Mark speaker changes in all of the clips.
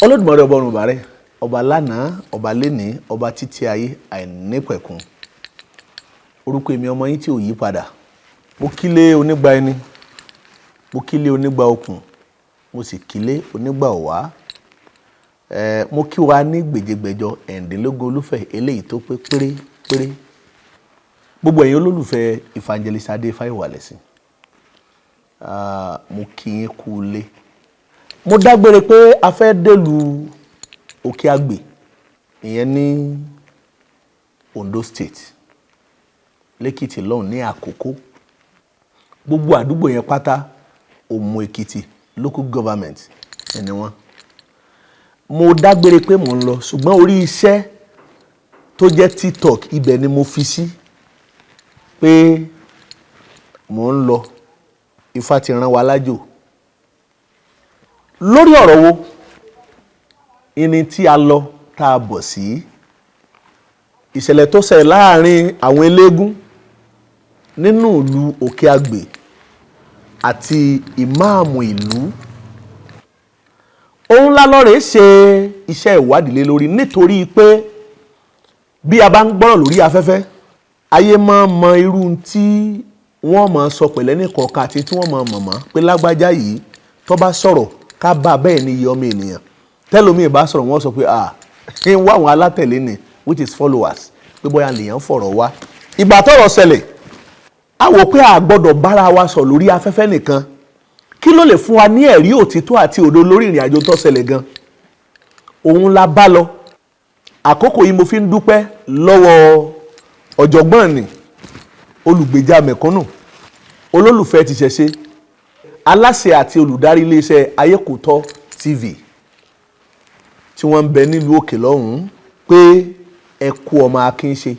Speaker 1: Olódùmarè ọba ọ̀run bàrẹ̀, ọba lánàá, ọba lénìí, ọba títí ayé àìnípẹ̀kun. Orúkọ èmi ọmọ yín tí ò yí padà. Mo kílé onígbà ẹni, mo kílé onígbà okùn, mo sì kílé onígbà ọ̀wá. Mo kí wa ní gbèjègbèjọ ẹ̀ǹdínlógún olúfẹ́ eléyìí tó pé péré. Gbogbo ẹ̀yin olólùfẹ́ Evangelist Adé Fáyẹ̀wálẹ́sìn. Mo kí yín kú ilé. Mo dágbére pé a fẹ́ délùú òkè Agbe, ìyẹn ní Ondo State, lẹ́kìtì lọ́hùn ní Àkókó. Gbogbo àdúgbò yẹn pátá Òmù Èkìtì local government ẹni wọn. Mo dágbére pé mò ń lọ, ṣùgbọ́n orí iṣẹ́ tó jẹ́ TikTok ibẹ̀ ni mo fi sí pé mò ń lọ. Ifá ti rán wa lájò. Lórí ọ̀rọ̀ wo ìní tí a lọ tá a bọ̀ sí, ìṣẹ̀lẹ̀ tó ṣẹlẹ̀ láàrin àwọn eléégún nínú ìlú òkè Agbe àti ìmáàmù ìlú. Òun ńlá lọ́rẹ̀ ṣe iṣẹ́ ìwádìí lé lórí, nítorí pé bí a bá ń gbọ́rọ̀ lórí afẹ́fẹ́, ayé máa mọ irú tí wọ́n máa sọ pẹ̀lẹ́ ní kọ̀ọ̀kan àti tí wọ́n máa mọ̀mọ́ pé lágbájá yìí tó bá sọ̀rọ̀ ká bá bẹ́ẹ̀ ní iye ọmọ ènìyàn. Tẹ́lómi bá sọ̀rọ̀ wọ́n sọ pé ń wá àwọn alátẹ̀lé ni, which is followers, pé bóyá lèèyàn fọ̀rọ̀ wá. Ìgbà tọ́rọ̀ ṣẹlẹ̀, a wò pé a gbọ́dọ̀ bára wa sọ lórí afẹ́fẹ́ nìkan. Kí ló lè fún wa ní ẹ̀rí òtítọ́ àti òdodo lórí ìrìn àjò tó ṣẹlẹ̀ gan? Òun la bá lọ. Àkókò yìí mo fi ń dúpẹ́ lọ́wọ́ ọ̀jọ̀gbọ́n ni, olùgbèjà mẹ̀kúnnù, olólùfẹ́ ti ṣẹ̀ṣe, aláṣẹ àti olùdarí iléeṣẹ́ Ayékòótọ́ TV tí wọ́n ń bẹ nílùú òkè lọ́hùn-ún pé ẹ kú ọmọ akin ṣe.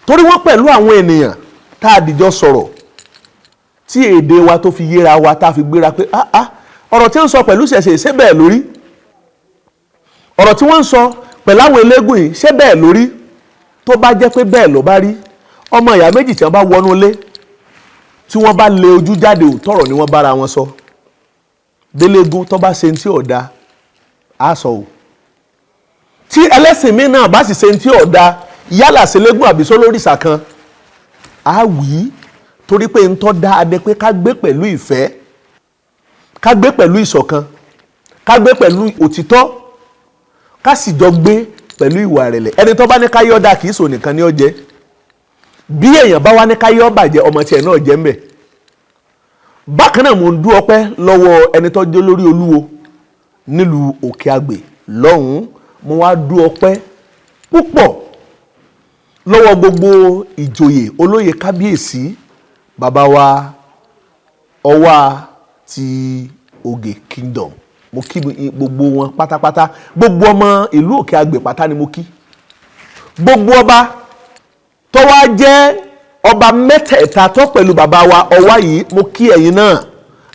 Speaker 1: Torí wọ́n pẹ̀lú àwọn ènìyàn tá a dìjọ sọ̀rọ̀ tí èdè wa tó fi yéra wa tá a fi gbéra pé ọ̀rọ̀ tí wọ́n ń sọ pẹ̀lú ṣẹ̀ṣẹ̀ ṣé bẹ́ẹ̀ lórí? Ọ̀rọ̀ tí wọ́n ń sọ pẹ̀lú àwọn eléégún yìí ṣé bẹ́ẹ̀ lórí? Tó bá jẹ́ pé bẹ́ẹ̀ ló bá rí, ọmọ ìyá méjì tí wọ́n bá wọnú ilé tí wọ́n bá lé ojú jáde òtọ́rọ̀ ni wọ́n bára wọn sọ. Délégún tó bá ṣe tí ọ̀dà á sọ o. Tí ẹlẹ́sìn mi náà bá sì ṣe tí ọ̀dà yálà ṣẹlẹ́gùn àbí sólórìṣà kan á wí, torí pé ń tọ́ dá adé pé ká gbé pẹ̀lú ìfẹ́, ká gbé pẹ̀lú ìṣọ̀kan, ká gbé pẹ̀lú òtítọ́, ká sì jọ gbé pẹ̀lú ìwà ìrẹ̀lẹ̀. Ẹni tó bá ní ká yọ́ dá kì í sọ nìkan ní ó jẹ́. Bí èèyàn bá wá ní ká yọ́ bàjẹ́, ọmọ tiẹ̀ náà jẹ́ mbẹ̀. Bákan náà mo ń dú ọpẹ́ lọ́wọ́ ẹni tó jẹ́ olórí olúwo nílùú òkè Agbe lọ́hùn-ún. Mo wá dú ọpẹ́ púpọ̀ lọ́wọ́ gbogbo ìjòyè olóyè kábíyèsí bàbá wa Ọwá ti Ògè Kingdom. Mo kí gbogbo wọn pátápátá. Gbogbo ọmọ ìlú òkè Agbe pátá ni mo kí. Gbogbo ọba tó wá jẹ́ ọba mẹ́tẹ̀ẹ̀ta tó pẹ̀lú bàbá wa Ọwá yìí, mo kí ẹ̀yin náà,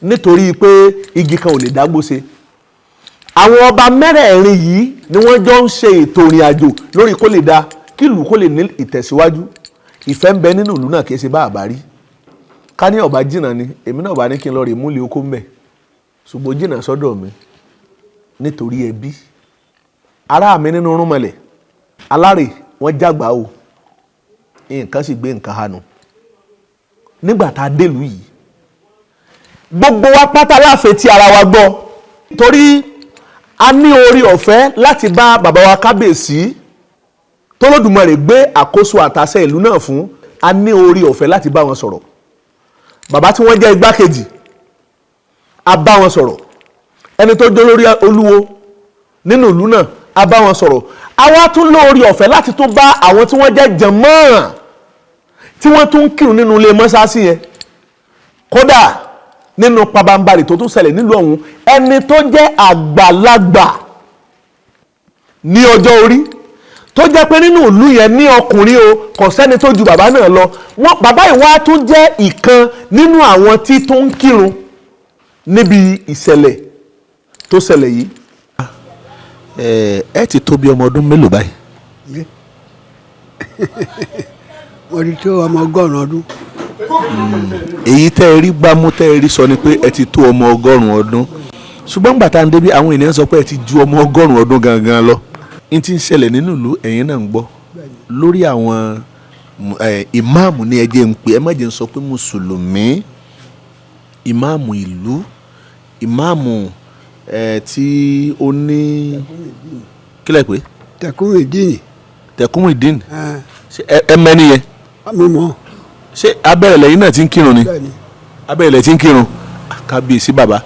Speaker 1: nítorí pé igi kan ò lè dágbó ṣe. Àwọn ọba mẹ́rẹ̀ẹ̀rin yìí ni wọ́n jọ ń ṣe ètò ìrìn àjò lórí kó lè da, kí ìlú kó lè ní ìtẹ̀síwájú. Ìfẹ́ ń bẹ nínú ìlú náà kì í ṣe bá àbá rí. Ká ní ọba jìnnà ni, èmi náà bá ní kí n lọ rè múlẹ̀ oko mbẹ̀. Ṣùgbọ́n jìnnà sọ́dọ̀ mi nítorí ẹbí. Ará mi nínú rúnmọlẹ̀, alárè wọ́n jágbá o. Nǹkan sì gbé nǹkan hànú. Nígbà tá a délùú yìí, gbogbo wa pátá láfẹ́ tí ara wa gbọ́, torí a ní orí ọ̀fẹ́ láti bá bàbá wa kábíyèsí t'Olódùmarè gbé àkóso àtàṣẹ ìlú náà fún. A ní orí ọ̀fẹ́ láti bá wọn sọ̀rọ̀. Bàbá tí wọ́n jẹ́ igbákejì, a bá wọn sọ̀rọ̀. Ẹni tó jẹ́ olórí olúwo nínú ìlú náà, a bá wọn sọ̀rọ̀. A wá tún lórí ọ̀fẹ́ láti tún bá àwọn tí wọ́n jẹ́ jàmáà tí wọ́n tún kírun nínú ilé mọ́sáàsì yẹn. Kódà nínú pabambarì tó tún ṣẹlẹ̀ nílùú ọ̀hún, ẹni tó jẹ́ àgbàlagbà ní ọjọ́ orí, tó jẹ́ pé nínú ìlú yẹn ní ọkùnrin o, kò sẹ́ni tó ju bàbá náà lọ. Bàbá yìí wá tún jẹ́ ìkan nínú àwọn tí tó ń kírun níbi ìṣẹ̀lẹ̀ tó ṣẹlẹ̀ yìí. Ẹ ti tó bí ọmọ ọdún mélòó báyìí?
Speaker 2: Mo ti tó ọmọ 100 ọdún.
Speaker 1: èyí tẹ́ ẹ rí gbámú tẹ́ ẹ rí sọ ni pé ẹ ti tó ọmọ 100 ọdún ṣùgbọ́n gbà tá à ń débi àwọn ènìyàn sọ pé ẹ ti ju ọmọ 100 ọdún gangan lọ n ti ń ṣẹlẹ̀ nínú ìlú ẹ̀yin náà ń gbọ́ lórí àwọn ìmáàmù ní ẹjẹ́ ń pè ẹ má jẹ́ ń sọ pé mùsùlùmí ìmáàmù ìlú ìmáàmù tí ó ní kílẹ̀ pé. tẹkùnrin dín ẹ mẹ́ni yẹn. ṣé abẹ́rẹ́ lẹ́yìn náà ti ń kírun ni abẹ́rẹ́ lẹ́yìn ti ń kírun kábíyèsí bàbá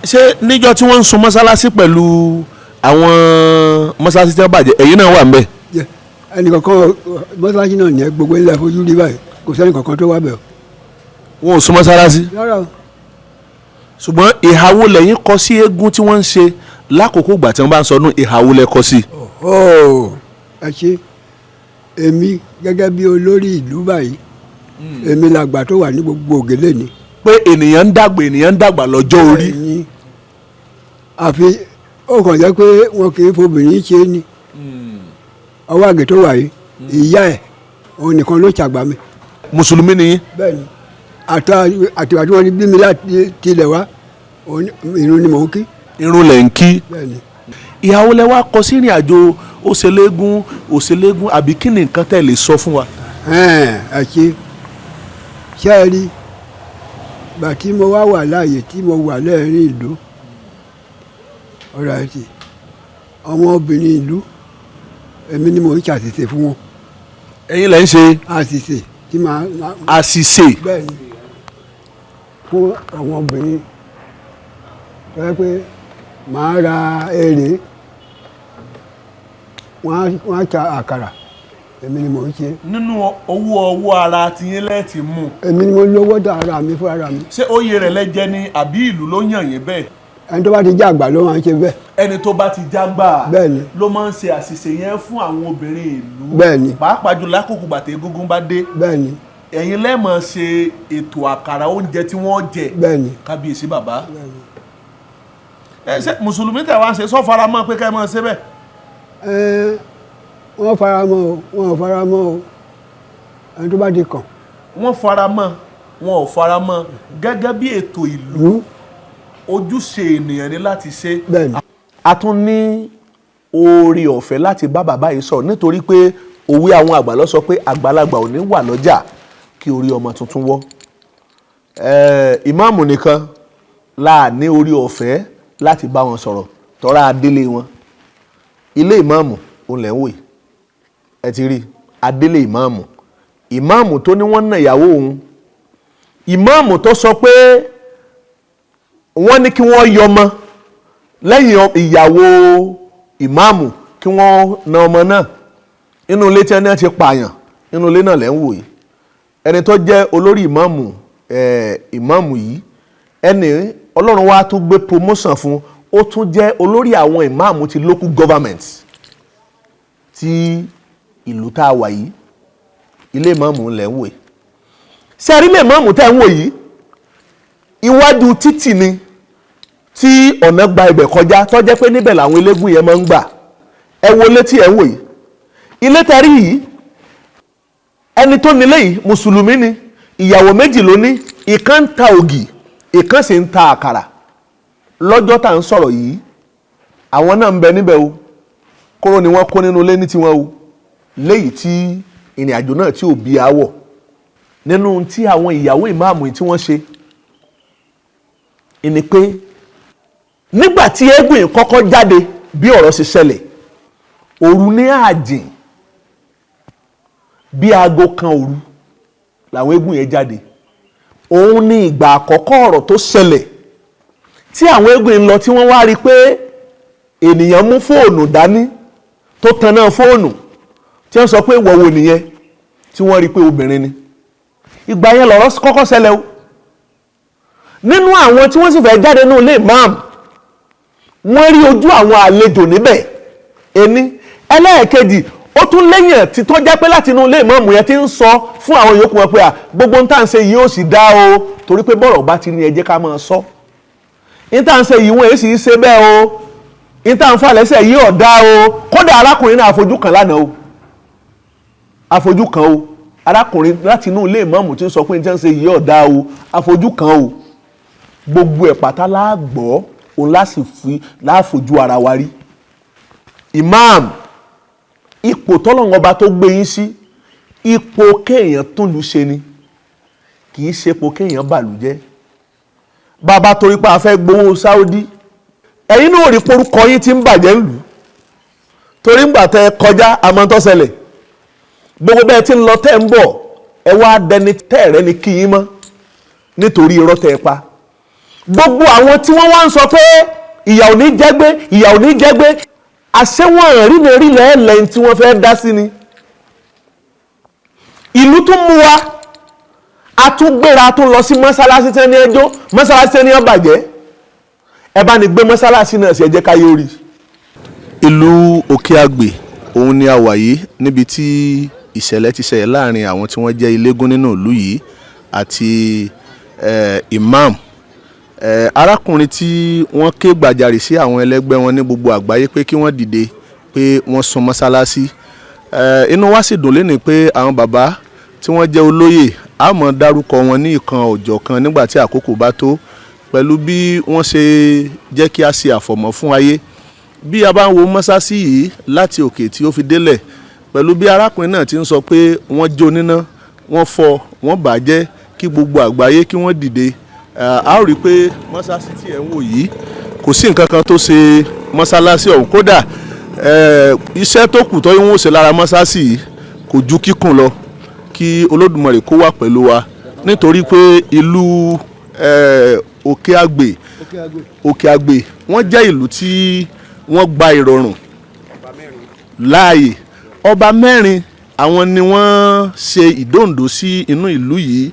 Speaker 1: ṣé níjọ́ tí wọ́n ń sun mọ́sálásí pẹ̀lú àwọn mọ́sálásí tí wọ́n bàjẹ́ ẹ̀yin náà wà ń bẹ̀.
Speaker 2: ẹnì kankan mọ́sálásí náà ní gbogbo ilé àfojú rí báyìí kò sẹ́ni kankan tó wà bẹ̀.
Speaker 1: wọn ò sun mọ́sálásí.
Speaker 2: rárá o.
Speaker 1: ṣùgbọ́n ìhàwó lẹ́yìn kọ sí eégún tí wọ́n ń ṣe lákòókò ìgbà tí wọ́n bá ń sọdún ìhàwó lẹ́ kọ sí.
Speaker 2: ẹ ṣe èmi gẹ́gẹ́ bí olórí ìlú báyìí èmi làgbà tó wà ní gbogbo ògèlè ni.
Speaker 1: pé ènìyàn ń dàgbà lọ́jọ́ orí.
Speaker 2: àfi ó kàn jẹ́ pé wọn kì í fobìnrin ṣe é ni ọwọ́ àgè tó wà yìí ìyá ẹ̀ òun nìkan ló ṣàgbà mi.
Speaker 1: mùsùlùmí ni yín.
Speaker 2: bẹ́ẹ̀ni àtìwá tí wọ́n ti bí mi láti tilẹ̀ wá irun ni mò ń kí.
Speaker 1: irun lẹ̀ ń kí.
Speaker 2: bẹ́ẹ̀ni.
Speaker 1: ìyàwó lẹ wá kọ sí ìrìn àjò òṣèlégún àbí kí ni nǹkan tẹ́ lè sọ fún wa.
Speaker 2: ẹ ṣe é rí gbà tí mo wà láàyè tí mo wà lẹ́ẹ̀rin ìlú ọ̀rọ̀ àti ọmọbìnrin ìlú èmi ni mò ń ṣàṣìṣe fún wọn.
Speaker 1: ẹ̀yin lẹ ń ṣe.
Speaker 2: àṣìṣe tí màá.
Speaker 1: àṣìṣe.
Speaker 2: bẹ́ẹ̀ni fún ọmọbìnrin tó yẹ pé màá ra èrè wọ́n á ta àkàrà èmi ni mò ń ṣe.
Speaker 1: nínú owó ara tiyín lẹ́ẹ̀tì mú.
Speaker 2: èmi ni mo lówó dá ara mi fún ara mi.
Speaker 1: ṣé oyè rẹ̀ lẹ́jẹ́ ni àbí ìlú ló yàn yín bẹ́ẹ̀.
Speaker 2: ẹni tó bá ti jágbà ló máa ń ṣe bẹ́ẹ̀.
Speaker 1: ẹni tó bá ti jágbà
Speaker 2: bẹ́ẹ̀ni
Speaker 1: ló máa ń ṣe àṣìṣe yẹn fún àwọn obìnrin ìlú.
Speaker 2: bẹ́ẹ̀ni
Speaker 1: pàápàá jù lákòókò gbàtẹ́ egungun bá dé.
Speaker 2: bẹ́ẹ̀ni
Speaker 1: ẹ̀yin lẹ́ẹ̀mọ̀ ṣe ètò àkàrà oúnjẹ tí wọ́n jẹ.
Speaker 2: bẹ́ẹ̀ni
Speaker 1: kábíyèsí bàbá. ṣé mùsùlùmí tẹ̀ wá ń ṣe sọ fara mọ́ pé ká ẹ máa ṣe bẹ́ẹ̀.
Speaker 2: wọ́n fara mọ́ o wọ́n ò fara mọ́ o ẹni tó bá ti kàn.
Speaker 1: wọ́n fara mọ́ wọn ò fara mọ́ gẹ́gẹ́ bí ètò ìlú ojúṣe ènìyàn ni láti ṣe.
Speaker 2: bẹ́ẹ̀ni.
Speaker 1: a tún ní oore ọ̀fẹ́ láti bá bàbá yìí sọ̀rọ̀ nítorí pé òwe àwọn àgbà ló sọ pé àgbàlagbà ò ní wà lọ́jà kí orí ọmọ tuntun wọ́. ìmáàmù nìkan la ní orí ọ̀fẹ́ láti bá wọn sọ̀rọ̀ tọ́ra adélé wọn. ilé ìmáàmù òun lẹ́ ń wò yìí ẹ ti rí adélé ìmáàmù tó ní wọ́n ná ìyàwó òun ìmáàmù tó sọ pé wọ́n ní kí wọ́n yọmọ lẹ́yìn ìyàwó ìmáàmù kí wọ́n na ọmọ náà inú ilé tí ẹni ti pààyàn inú ilé náà lẹ́ ń wò yìí ẹni tó jẹ́ olórí ìmáàmù yìí ẹni ọlọ́run wa tún gbé promotion fún ó tún jẹ́ olórí àwọn ìmáàmù ti local government ti ìlú tá a wà yìí ilé ìmáàmù lẹ́ ń wò yìí ṣé ẹ rí ilé ìmáàmù tẹ́ ń wò yìí iwájú títì ni tí ọ̀nà gba ibẹ̀ kọjá tó jẹ́ pé níbẹ̀ làwọn eléégún yẹn máa ń gbà ẹ wo létí ẹ̀ ń wò yìí ilé tẹ́rí yìí ẹni tó nílé yìí mùsùlùmí ni ìyàwó méjì ló ní ìkan ń ta ògì ìkan sì ń ta àkàrà lọ́jọ́ tá à ń sọ̀rọ̀ yìí àwọn náà ń bẹ níbẹ̀ o kóró ni wọ́n kó nínú ilé ní tiwọn o léyìí tí ìrìn àjò náà tí ò bí àwọ̀ nínú tí àwọn ìyàwó ìmáàmù yìí tí wọ́n ṣe ni pé nígbà tí eégún yìí kọ́kọ́ jáde bí ọ̀rọ̀ ṣe ṣẹlẹ̀ òru ní àjìn bí aago kan òru làwọn eégún yẹn jáde òun ní ìgbà àkọ́kọ́ ọ̀rọ̀ tó ṣẹlẹ̀ tí àwọn eégún yìí lọ tí wọ́n wá rí i pé ènìyàn mú fóònù dání tó tanná fóònù tí wọ́n sọ pé wọ̀wọ̀ nìyẹn tí wọ́n rí i pé obìnrin ni ìgbà yẹn lọ̀rọ̀ kọ́kọ́ ṣẹlẹ̀ o nínú àwọn tí wọ́n sì fẹ́ jáde nínú ilé imam wọ́n rí ojú àwọn àlejò níbẹ̀ ẹni ẹlẹ́ẹ̀kejì ó tún lẹ́yìn tí tó jẹ́ pé láti inú ilé imam yẹn ti ń sọ fún àwọn yòókù wọn pé gbogbo ń tà ń ṣe yìí ó sì dá o torí pé bọ́rọ̀ bá ti ní ẹ jẹ́ ká máa sọ ń tà ń ṣe yìí wọ́n èyí sì ṣe bẹ́ẹ̀ o ń tà ń fà lẹ́sẹ̀ yìí ọ̀dá o kódà arákùnrin náà àfojú kan lánàá o àfojú kan o arákùnrin láti inú ilé imam tí ń sọ pé ń tà ń ṣe yìí ọ̀dá o àfojú kan o gbogbo ẹ̀ pátá la gbọ́ òun láfojú ara wa rí. Imam, ipò tọ́lọ́run ọba tó gbé yín sí ipò kéèyàn tún lù ṣe ni, kì í ṣe ipò kéèyàn bàlújẹ́. Bàbá torí pé a fẹ́ gbowó Saudi, ẹ̀yin náà rí porúkọ yín tí ń bàjẹ́ ń lù torí ń gbà tẹ kọjá àmọ́tọ́sẹlẹ̀ gbogbo bẹ́ẹ̀ tí ń lọ tẹ́ ń bọ̀ ẹ wá dẹni tẹ́ẹ̀rẹ́ ni kí yín mọ́ nítorí irọ́ tẹ́ pa. Gbogbo àwọn tí wọ́n wá ń sọ pé ìyà ò ní jẹ́gbé ìyà ò ní jẹ́gbé, àṣẹ wọn rí lẹ́ẹ̀lẹ́yìn tí wọ́n fẹ́ dá sí ni. Ìlú tún mú wa, a tún gbéra a tún lọ sí mọ́sálásí tẹ́ ní ẹjọ́, mọ́sálásí tẹ́ ní ọ̀bàjẹ́. Ẹ bá ní gbé mọ́sálásí náà sí ẹ jẹ́ ká yóò rí.
Speaker 3: Ìlú Òkè Agbe òun ni a wà yìí níbi tí ìṣẹ̀lẹ̀ ti ṣẹlẹ̀ láàrin àwọn tí wọ́n jẹ́ ilégún nínú ìlú yìí àti Imam. Arákùnrin tí wọ́n ké gbàjarè sí àwọn ẹlẹ́gbẹ́ wọn ní gbogbo àgbáyé pé kí wọ́n dìde pé wọ́n sun mọ́sálásí. Inú wa sì dùn lénìí pé àwọn bàbá tí wọ́n jẹ́ olóyè a máa dárúkọ wọn ní ìkan òjọ̀ kan nígbà tí àkókò bá tó, pẹ̀lú bí wọ́n ṣe jẹ́ kí a ṣe àfọ̀mọ́ fún ayé. Bí a bá ń wo mọ́sálásí yìí láti òkè tí ó fi délẹ̀, pẹ̀lú bí arákùnrin náà ti ń sọ pé wọ́n jó níná, wọ́n fọ́, wọ́n bàjẹ́, kí gbogbo àgbáyé kí wọ́n dìde. A ó rí i pé mọ́sálásí tí ẹ̀ ń wò yìí kò sí nǹkan kan tó ṣe mọ́sálásí ọ̀hún. Kódà iṣẹ́ tó kù tó ń wò ṣe lára mọ́sálásí yìí kò ju kíkùn lọ. Kí Olódùmarè kó wà pẹ̀lú wa, nítorí pé ìlú Òkè Agbe wọ́n jẹ́ ìlú tí wọ́n gba ìrọ̀rùn láàyè. Ọba mẹ́rin àwọn ni wọ́n ṣe ìdóǹdó sí inú ìlú yìí,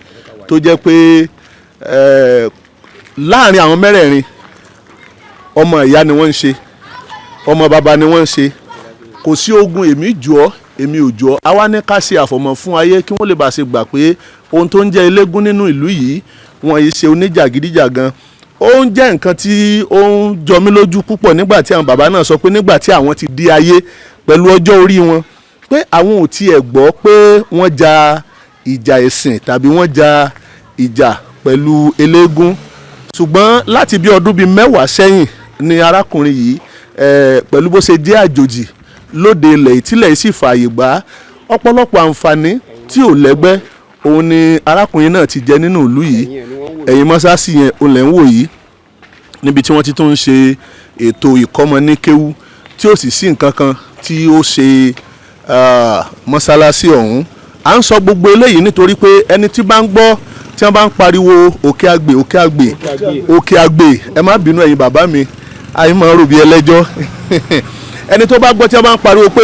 Speaker 3: tó jẹ́ pé láàrin àwọn mẹ́rẹ̀ẹ̀rin ọmọ ìyá ni wọ́n ń ṣe, ọmọ bàbá ni wọ́n ń ṣe. Kò sí ogun èmi jù ọ́ èmi ò jù ọ́. A wá ní ká ṣe àfọ̀mọ́ fún ayé kí wọ́n lè bá ṣe gbà pé ohun tó ń jẹ́ elégún nínú ìlú yìí wọ́n yìí ṣe oníjàgídíjàgan. Ó ń jẹ́ nǹkan tí ó ń jọ mí lójú púpọ̀ nígbà tí àwọn bàbá náà sọ pé nígbà tí àwọn ti di ayé pẹ̀lú ọjọ́ orí wọn pé àwọn ò tiẹ̀ gbọ́ pé wọ́n ja ìjà ẹ̀sìn tàbí wọ́n ja ìjà pẹ̀lú elégún. Ṣùgbọ́n láti bí ọdún bíi 10 sẹ́yìn ni arákùnrin yìí pẹ̀lú bó ṣe jẹ́ àjòjì lóde ilẹ̀ ìtìlẹ̀ sì fààyè gbà ọ̀pọ̀lọpọ̀ àǹfààní tí ò lẹ́gbẹ́ òun ni arákùnrin náà ti jẹ nínú ìlú yìí. Ẹ̀yin mọ́sáàsì yẹn òun lẹ̀ ń wò yìí níbi tí wọ́n ti tún ń ṣe ètò ìkọ́mọ ní kéwú tí ó sì sí nǹkan kan tí ó ṣe mọ́sálásí ọ̀hún. À ń sọ gbogbo eléyìí nítorí pé ẹni tí bá ń gbọ́ tí wọ́n bá ń pariwo Òkè Agbe Òkè Agbe Òkè Agbe, ẹ má bínú ẹ̀yin bàbá mi, àyìn máa ń rò bí ẹlẹ́jọ́. Ẹni tó bá gbọ́ tí wọ́n bá ń pariwo pé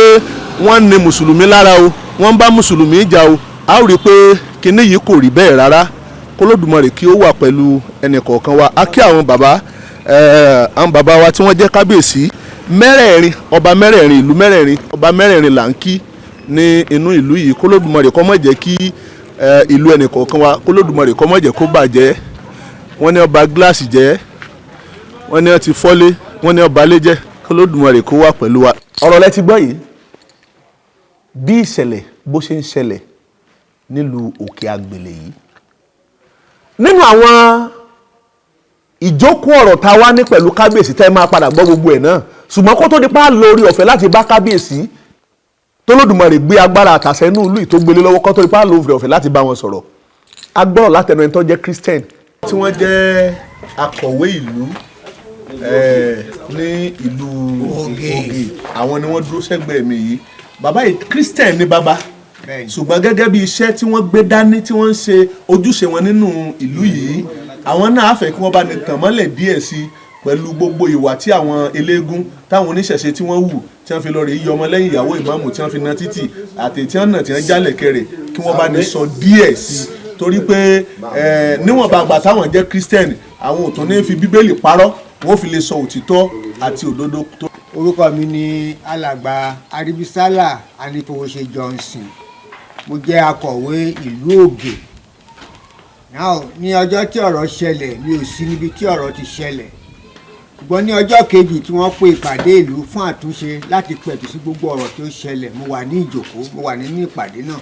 Speaker 3: wọ́n ní mùsùlùmí lára o, wọ́n ń bá mùsùlùmí jà o, a ó rí i pé kinní yìí kò rí bẹ́ẹ̀ rárá. K'Olódùmarè kí ó wà pẹ̀lú ẹnì kọ̀ọ̀kan wa. A kí àwọn bàbá wa tí wọ́n jẹ́ kábíyèsí mẹ́rẹ̀ẹ̀rin, ọba mẹ́rẹ̀ẹ̀rin, ìlú mẹ́rẹ̀ẹ̀rin, ọba mẹ́rẹ̀ẹ̀rin là ń kí ní inú ìlú yìí. K'Olódùmarè kó má jẹ́ kí ìlú ẹnì kọ̀ọ̀kan wa, k'Olódùmarè kó má jẹ́ kó bàjẹ́. Wọ́n ní ọba gíláàsì jẹ́, wọ́n ní ó ti fọ́lé, wọ́n ní ọba lé jẹ́. K'Olódùmarè kó wà pẹ̀lú wa.
Speaker 1: Ọ̀rọ̀ lẹ ti gbọ́ yìí, bí ìṣẹ̀lẹ̀ bó ṣe ń ṣẹlẹ̀ nílùú Òkè Agbe yìí. Nínú àwọn ìjókòó ọ̀rọ̀ tá a wá ní pẹ̀lú kábíyèsí tẹ́ máa padà gbọ́ gbogbo ẹ̀ náà, ṣùgbọ́n kó tó di pa lórí ọ̀fẹ́ láti bá kábíyèsí t'Olódùmarè gbé agbára àtàṣẹ inú ìlú tó gbélé lọ́wọ́, kó tó di pa lórí ọ̀fẹ́ láti bá wọn sọ̀rọ̀. A gbọ́rọ̀ látẹnu ẹni tó jẹ́ Christian
Speaker 3: tí wọ́n jẹ́ akọ̀wé ìlú ní ìlú Ògè. Àwọn ni wọ́n dúró sẹ́gbẹ̀ẹ́ mi yìí. Bàbá yìí Christian ni bàbá, ṣùgbọ́n gẹ́gẹ́ bí iṣẹ́ tí wọ́n gbé dání tí wọ́n ń ṣe ojúṣe wọn nínú ìlú yìí, àwọn náà á fẹ́ kí wọ́n bá ní tàn mọ́lẹ̀ díẹ̀ sí pẹ̀lú gbogbo ìwà tí àwọn eléégún táwọn oníṣẹ̀ṣe tí wọ́n wù, tí wọ́n fi lọ rè yí ọmọ lẹ́yìn ìyàwó ìmáàmù, tí wọ́n fi na títì àti tí wọ́n nà tí wọ́n jálẹ̀ kẹrẹ̀, kí wọ́n bá ní sọ díẹ̀ sí. Torí pé níwọ̀n bàgbà táwọn jẹ́ Christian, àwọn ò tún ní fi Bíbélì parọ́, wọ́n fi lè sọ òtítọ́ àti òdodo.
Speaker 4: Orúkọ mi ni alàgbà Aribisala Anifowose Johnson. Mo jẹ́ akọ̀wé ìlú Ògè. Now ní ọjọ́ tí ọ̀rọ̀ ṣẹlẹ̀ mi ò sí níbi tí ọ̀rọ̀ ti ṣẹlẹ̀. Ṣùgbọ́n ní ọjọ́ kejì tí wọ́n pe ìpàdé ìlú fún àtúnṣe láti pẹ̀tù sí gbogbo ọ̀rọ̀ tí ó ṣẹlẹ̀, mo wà ní ìjókòó, mo wà nínú ìpàdé náà.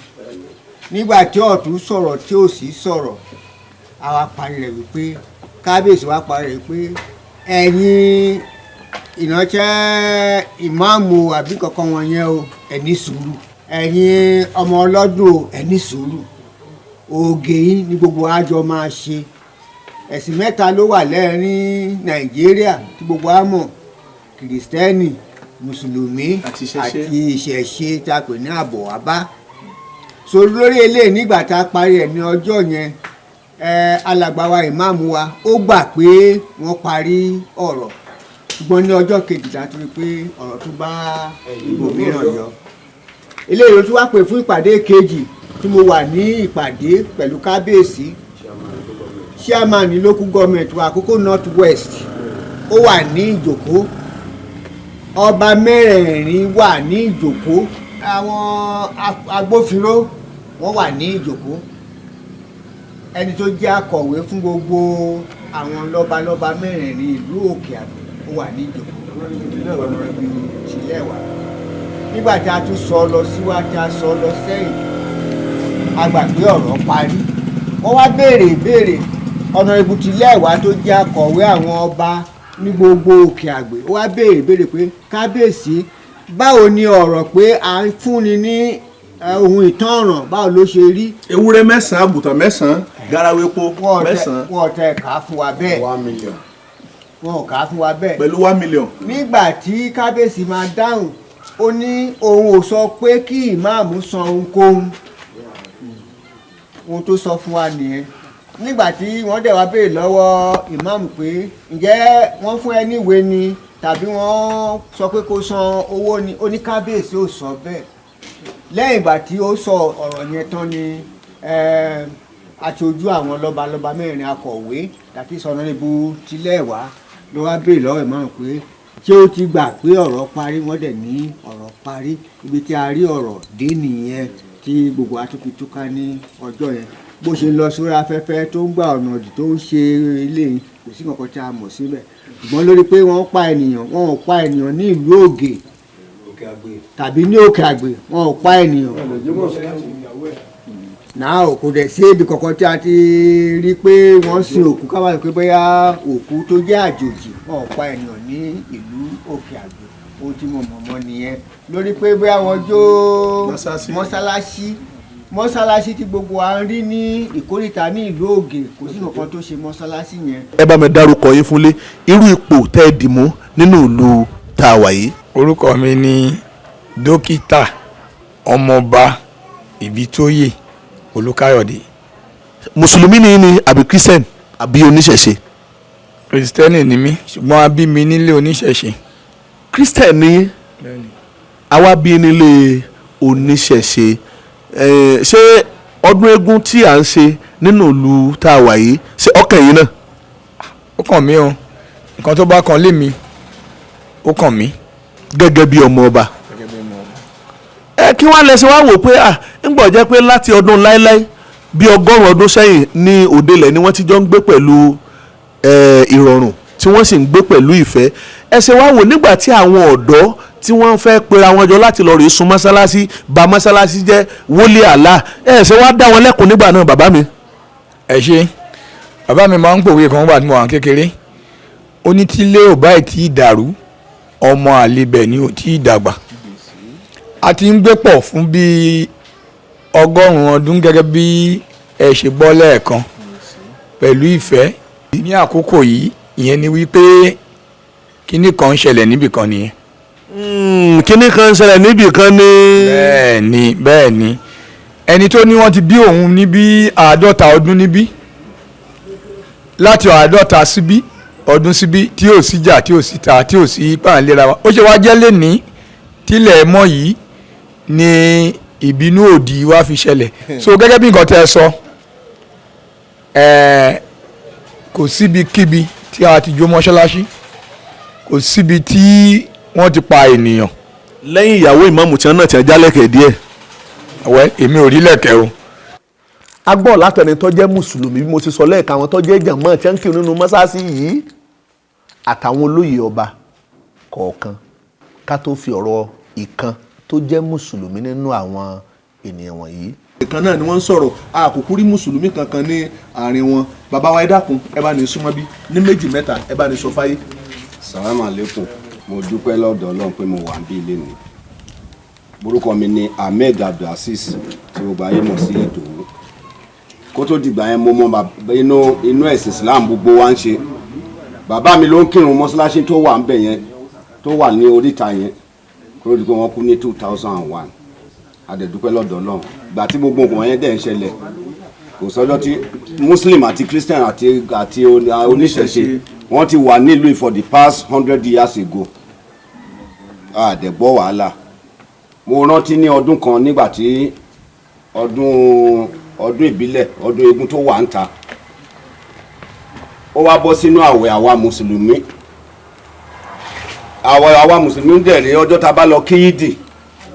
Speaker 4: Nígbà tí ọ̀tún sọ̀rọ̀ tí òsì sọ̀rọ̀, àwa parí rẹ̀ wípé kábíyèsí wa parí rẹ̀ pé ẹ̀yin ìránṣẹ́ ìmáàmù àbí kankan wọn yẹn o ẹ ní sùúrù, ẹ̀yin ọmọ ọlọ́dún o ẹ ní sùúrù. Oge yìí ni gbogbo àjọ máa ṣe. Ẹ̀sìn mẹ́ta ló wà lẹ́rìn Nàìjíríà tí gbogbo á mọ̀: kìrìsìtẹ́nì, mùsùlùmí àti ìṣẹ̀ṣe tá a pè ní àbọ̀wábá. So lórí eléyìí nígbà tá a parí ẹ̀ ní ọjọ́ yẹn, alàgbà wa ìmáàmù wa ó gbà pé wọ́n parí ọ̀rọ̀, ṣùgbọ́n ní ọjọ́ kejì láti rí pé ọ̀rọ̀ tó bá ibòmíràn yọ. Eléyìí ló tún wá pè fún ìpàdé kejì tí mo wà ní ìpàdé pẹ̀lú kábíyèsí chairman ní local government wa Àkókò North West. Ó wà ní ìjókòó, ọba mẹ́rẹ̀ẹ̀rin wà ní ìjókòó, àwọn agbófinró wọ́n wà ní ìjókòó, ẹni tó jẹ́ akọ̀wé fún gbogbo àwọn lọ́balọ́ba mẹ́rẹ̀ẹ̀rin ìlú Òkè Àgbè ó wà ní ìjókòó, ọ̀nà ibi ìtìlẹ̀ wà. Nígbà tí a tún sọ lọ síwájú, a sọ lọ sẹ́yìn, a gbà pé ọ̀rọ̀ parí. Wọ́n wá béèrè ìbéèrè, ọ̀nà ìbùtílẹ̀ wá tó jẹ́ akọ̀wé àwọn ọba ní gbogbo Òkè Àgbè ó wá béèrè ìbéèrè pé kábíyèsí, báwo ni ọ̀rọ̀ pé à ń fúnni ní ohun ìtanràn báwo ló ṣe rí?
Speaker 3: ewúrẹ́ 9 àgùntàn 9 garawa epo 9.
Speaker 4: Wọ́n tẹ ká fún wa bẹ́ẹ̀.
Speaker 3: 1 million.
Speaker 4: Wọ́n ò ká fún wa bẹ́ẹ̀.
Speaker 3: pẹ̀lú 1 million.
Speaker 4: Nígbà tí kábíyèsí máa dáhùn, ó ní òun ò sọ pé kí ìmáàmù san ohunkóhun. Ohun tó sọ fún wa nìyẹn. Nígbà tí wọ́n dẹ̀ wá béèrè lọ́wọ́ ìmáàmù pé ǹjẹ́ wọ́n fún ẹ níwèé ni tàbí wọ́n sọ pé kó san owó ni, ó ní kábíyèsí ò sọ bẹ́ẹ̀. Lẹ́yìn ìgbà tí ó sọ ọ̀rọ̀ yẹn tán ni aṣojú àwọn lọ́balọ́ba mẹ́rin akọ̀wé tàbí sọ̀nàrẹ́bù tilẹ̀ wá ló wá béèrè lọ́wọ́ ìmáàmù pé ṣé ó ti gbà pé ọ̀rọ̀ parí. Wọ́n dẹ̀ ní ọ̀rọ̀ parí. Ibi tí a rí ọ̀rọ̀ dé nìyẹn tí gbogbo àtúntò túká ní ọjọ́ yẹn. Bó ṣe lọ sórí afẹ́fẹ́ tó ń gba ọ̀nà òdì tó ń ṣe eléyìí kò sí kankan tí a mọ̀ síbẹ̀, ṣùgbọ́n lórí pé wọ́n pa ènìyàn, wọn ò pa ènìyàn ní ìlú Ògè tàbí ní Òkè Àgbè, wọn ò pa ènìyàn. Náà kò dẹ̀ sí ibi kankan tí a ti rí pé wọ́n sin òkú káwá pé bóyá òkú tó jẹ́ àjòjì, wọn ò pa ènìyàn ní ìlú Òkè Àgbè. Ohun tí mo mọ̀ mọ́ nìyẹn. Lórí pé bóyá wọ́n jó mọ́sálásí tí gbogbo wa ń rí ní ìkórìtà ní ìlú Ògè, kò sí nǹkan tó ṣe mọ́sálásí yẹn.
Speaker 3: ẹ bá mi dárúkọ yín fúnlé, irú ipò tẹ́ ẹ dì mú nínú ìlú tá a wà yìí.
Speaker 5: Orúkọ mi ni dókítà ọmọọba Ìbítóyè Olúkáyọ̀dé.
Speaker 3: mùsùlùmí ni àbí kírísítẹ́nì àbí oníṣẹ̀ṣe?
Speaker 5: Kristẹni ni mí, ṣùgbọ́n a bí mi nílé oníṣẹ̀ṣe.
Speaker 3: kírísítẹ́nì àwa bí nílé oníṣẹ̀ṣe. Ṣé ọdún eégún tí à ń ṣe nínú ìlú tá a wà yìí ṣé ọkàn yìí náà?
Speaker 5: Ó kàn mí o, nǹkan tó bá kan lé mi ó kàn mí.
Speaker 3: gẹ́gẹ́ bí ọmọ ọba. Kí wọ́n lè ṣe wá wò pé ń gbọ́ jẹ́ pé láti ọdún láéláé bí 100 ọdún sẹ́yìn ní òdelẹ̀ ni wọ́n ti jọ ń gbé pẹ̀lú ìrọ̀rùn tí wọ́n sì ń gbé pẹ̀lú ìfẹ́. Ẹ ṣe wá wò nígbà tí àwọn ọ̀dọ́ tí wọ́n fẹ́ pera wọn jọ láti lọ rèé sun mọ́sálásí, bà mọ́sálásí jẹ́, wọlé àlá, ẹ ṣe wá dá wọn lẹ́kùn nígbà náà bàbá mi?
Speaker 5: Ẹ ṣe, bàbá mi máa ń pòwe kan wà tí mo wà kékeré, ó ní tí ilé ò báyìí tí ì dàrú, ọmọ àlebẹ̀ ni ò tí ì dàgbà. A ti ń gbé pọ̀ fún bíi 100 ọdún gẹ́gẹ́ bí ẹ ṣe gbọ́ lẹ́ẹ̀kan, pẹ̀lú ìfẹ́. Ní àkókò yìí, ìyẹn ni wípé kíní kan ń ṣẹlẹ̀ níbì kan nìyẹn.
Speaker 3: Kíní kan ń ṣẹlẹ̀ níbì kan ni.
Speaker 5: Bẹ́ẹ̀ ni ẹni tó ní wọ́n ti bí òun ní bí 50 ọdún níbí, láti 50 síbí ọdún síbí, tí ò sí jà, tí ò sí ta, tí ò sí pàǹlera wa. Ó ṣe wá jẹ́ lẹ́ni tílẹ̀ mọ́ yìí ni ìbínú òdì wa fi ṣẹlẹ̀. So gẹ́gẹ́ bí nǹkan tẹ́ ẹ sọ, kò síbi kíbi tí a ti jó mọ́ṣáláṣí, kò síbi tí wọ́n ti pa ènìyàn.
Speaker 3: Lẹ́yìn ìyàwó ìmáàmù tí wọ́n náà ti ẹ̀ jálẹ̀kẹ̀ díẹ̀.
Speaker 5: Èmi ò rí lẹ̀kẹ̀ o.
Speaker 3: A gbọ́ látẹni tó jẹ́ mùsùlùmí bí mo ti sọ lẹ́ẹ̀ka àwọn tó jẹ́ jàmọ́ tí wọ́n ń kírun nínú mọ́sáàsì yìí àtàwọn olóyè ọba kọ̀ọ̀kan, ká tó fi ọ̀rọ̀ ìkan tó jẹ́ mùsùlùmí nínú àwọn ènìyàn wọ̀nyí. ìkan náà ni wọ́n ń sọ̀rọ̀ àkókò rí mùsùlùmí kankan ní àárín wọn. Bàbá wa ẹ dákun ẹ bá ní súnmọ́ bí ní méjì mẹ́ta ẹ bá ní sọ fáyé.
Speaker 6: Assalamu alaikum. Mo dúpẹ́ lọ́dọ̀ Ọlọ́run pé mo wà níbí ilé mi. Orúkọ mi ni Ahmed Abdulaziz tí gbogbo ayé mọ̀ sí Ìdòwú. Kó tó dìgbà yẹn mo mọ inú ẹ̀sìn Islam gbogbo wa ń ṣe. Bàbá mi ló ń kírun mọ́ṣáláṣí tó wà ńbẹ̀ yẹn tó wà ní oríta yẹn kó di pé wọ́n kú ní 2001. A dẹ̀ dúpẹ́ lọ́dọ̀ Ọlọ́run. Ìgbà tí gbogbo nǹkan yẹn dẹ̀ ń ṣẹlẹ̀ kò sọ́jọ́ tí Muslim àti Christian àti oníṣẹ̀ṣe wọ́n ti wà nílùú for the past 100 years ago. A dẹ̀ gbọ́ wàhálà. Mo rántí ní ọdún kan nígbà tí ọdún ìbílẹ̀ ọdún eégún tó wà ń ta ó wá bọ́ sínú àwẹ̀ àwa mùsùlùmí dẹ̀ rí ọjọ́ tá bá lọ kí yídì